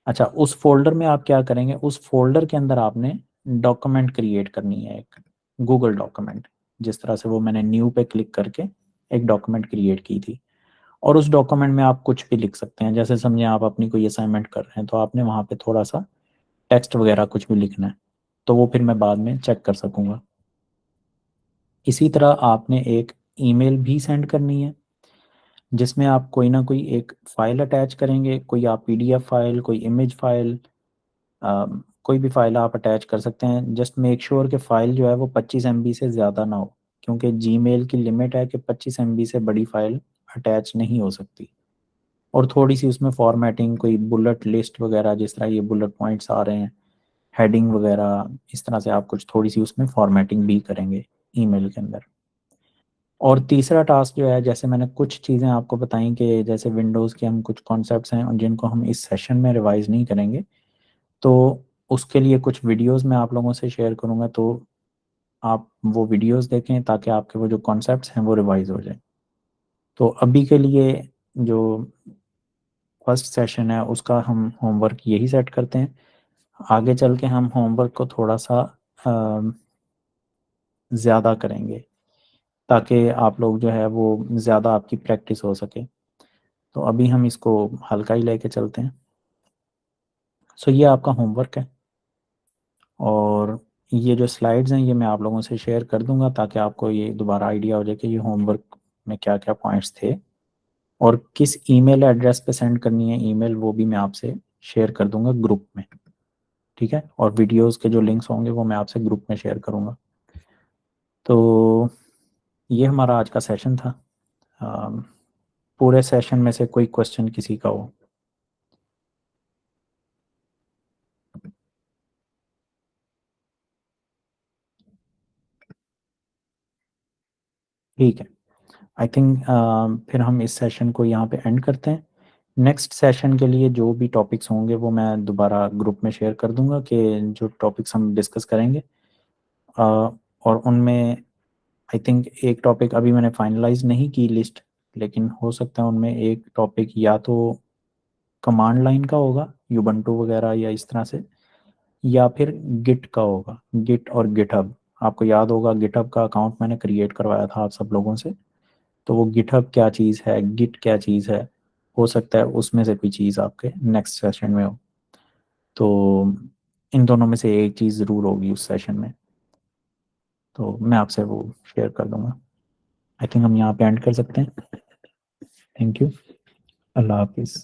अच्छा, उस फोल्डर में आप क्या करेंगे, उस फोल्डर के अंदर आपने डॉक्यूमेंट क्रिएट करनी है, एक गूगल डॉक्यूमेंट, जिस तरह से वो मैंने न्यू पे क्लिक करके एक डॉक्यूमेंट क्रिएट की थी। और उस डॉक्यूमेंट में आप कुछ भी लिख सकते हैं। जैसे समझे आप अपनी कोई असाइनमेंट कर रहे हैं तो आपने वहाँ पे थोड़ा सा टेक्स्ट वगैरह कुछ भी लिखना है, तो वो फिर मैं बाद में चेक कर सकूँगा। इसी तरह आपने एक ईमेल भी सेंड करनी है जिसमें आप कोई ना कोई एक फ़ाइल अटैच करेंगे। कोई आप PDF फाइल, कोई इमेज फाइल, कोई भी फाइल आप अटैच कर सकते हैं। जस्ट मेक श्योर कि फ़ाइल जो है वो 25 MB से ज़्यादा ना हो, क्योंकि जीमेल की लिमिट है कि 25 MB से बड़ी फ़ाइल अटैच नहीं हो सकती। और थोड़ी सी उसमें फॉर्मेटिंग, कोई बुलेट लिस्ट वगैरह, जिस तरह ये बुलेट पॉइंट्स आ रहे हैं, हेडिंग वगैरह, इस तरह से आप कुछ थोड़ी सी उसमें फॉर्मेटिंग भी करेंगे ईमेल के अंदर। और तीसरा टास्क जो है, जैसे मैंने कुछ चीज़ें आपको बताई कि जैसे विंडोज़ के हम कुछ कॉन्सेप्ट्स हैं जिनको हम इस सेशन में रिवाइज नहीं करेंगे, तो उसके लिए कुछ वीडियोस मैं आप लोगों से शेयर करूंगा, तो आप वो वीडियोस देखें ताकि आपके वो जो कॉन्सेप्ट्स हैं वो रिवाइज हो जाए। तो अभी के लिए जो फर्स्ट सेशन है उसका हम होमवर्क यही सेट करते हैं। आगे चल के हम होमवर्क को थोड़ा सा ज़्यादा करेंगे ताकि आप लोग जो है वो ज़्यादा आपकी प्रैक्टिस हो सके। तो अभी हम इसको हल्का ही लेके चलते हैं। सो ये आपका होमवर्क है, और ये जो स्लाइड्स हैं ये मैं आप लोगों से शेयर कर दूंगा ताकि आपको ये दोबारा आइडिया हो जाए कि ये होमवर्क में क्या क्या पॉइंट्स थे और किस ईमेल एड्रेस पे सेंड करनी है ईमेल, वो भी मैं आपसे शेयर कर दूंगा ग्रुप में। ठीक है, और वीडियोस के जो लिंक्स होंगे वो मैं आपसे ग्रुप में शेयर करूंगा। तो ये हमारा आज का सेशन था। अम, पूरे सेशन में से कोई क्वेश्चन किसी का हो? ठीक है, आई थिंक फिर हम इस सेशन को यहाँ पे एंड करते हैं। नेक्स्ट सेशन के लिए जो भी टॉपिक्स होंगे वो मैं दोबारा ग्रुप में शेयर कर दूंगा कि जो टॉपिक्स हम डिस्कस करेंगे। और उनमें आई थिंक एक टॉपिक अभी मैंने फाइनलाइज नहीं की लिस्ट, लेकिन हो सकता है उनमें एक टॉपिक या तो कमांड लाइन का होगा, यूबंटू वगैरह या इस तरह से, या फिर गिट का होगा, गिट और गिटहब। आपको याद होगा गिटहब का अकाउंट मैंने क्रिएट करवाया था आप सब लोगों से, तो वो गिटहब क्या चीज़ है, गिट क्या चीज़ है, हो सकता है उसमें से कोई चीज़ आपके नेक्स्ट सेशन में हो। तो इन दोनों में से एक चीज़ ज़रूर होगी उस सेशन में, तो मैं आपसे वो शेयर कर दूंगा। आई थिंक हम यहाँ पे एंड कर सकते हैं। Thank you. अल्लाह हाफिज़।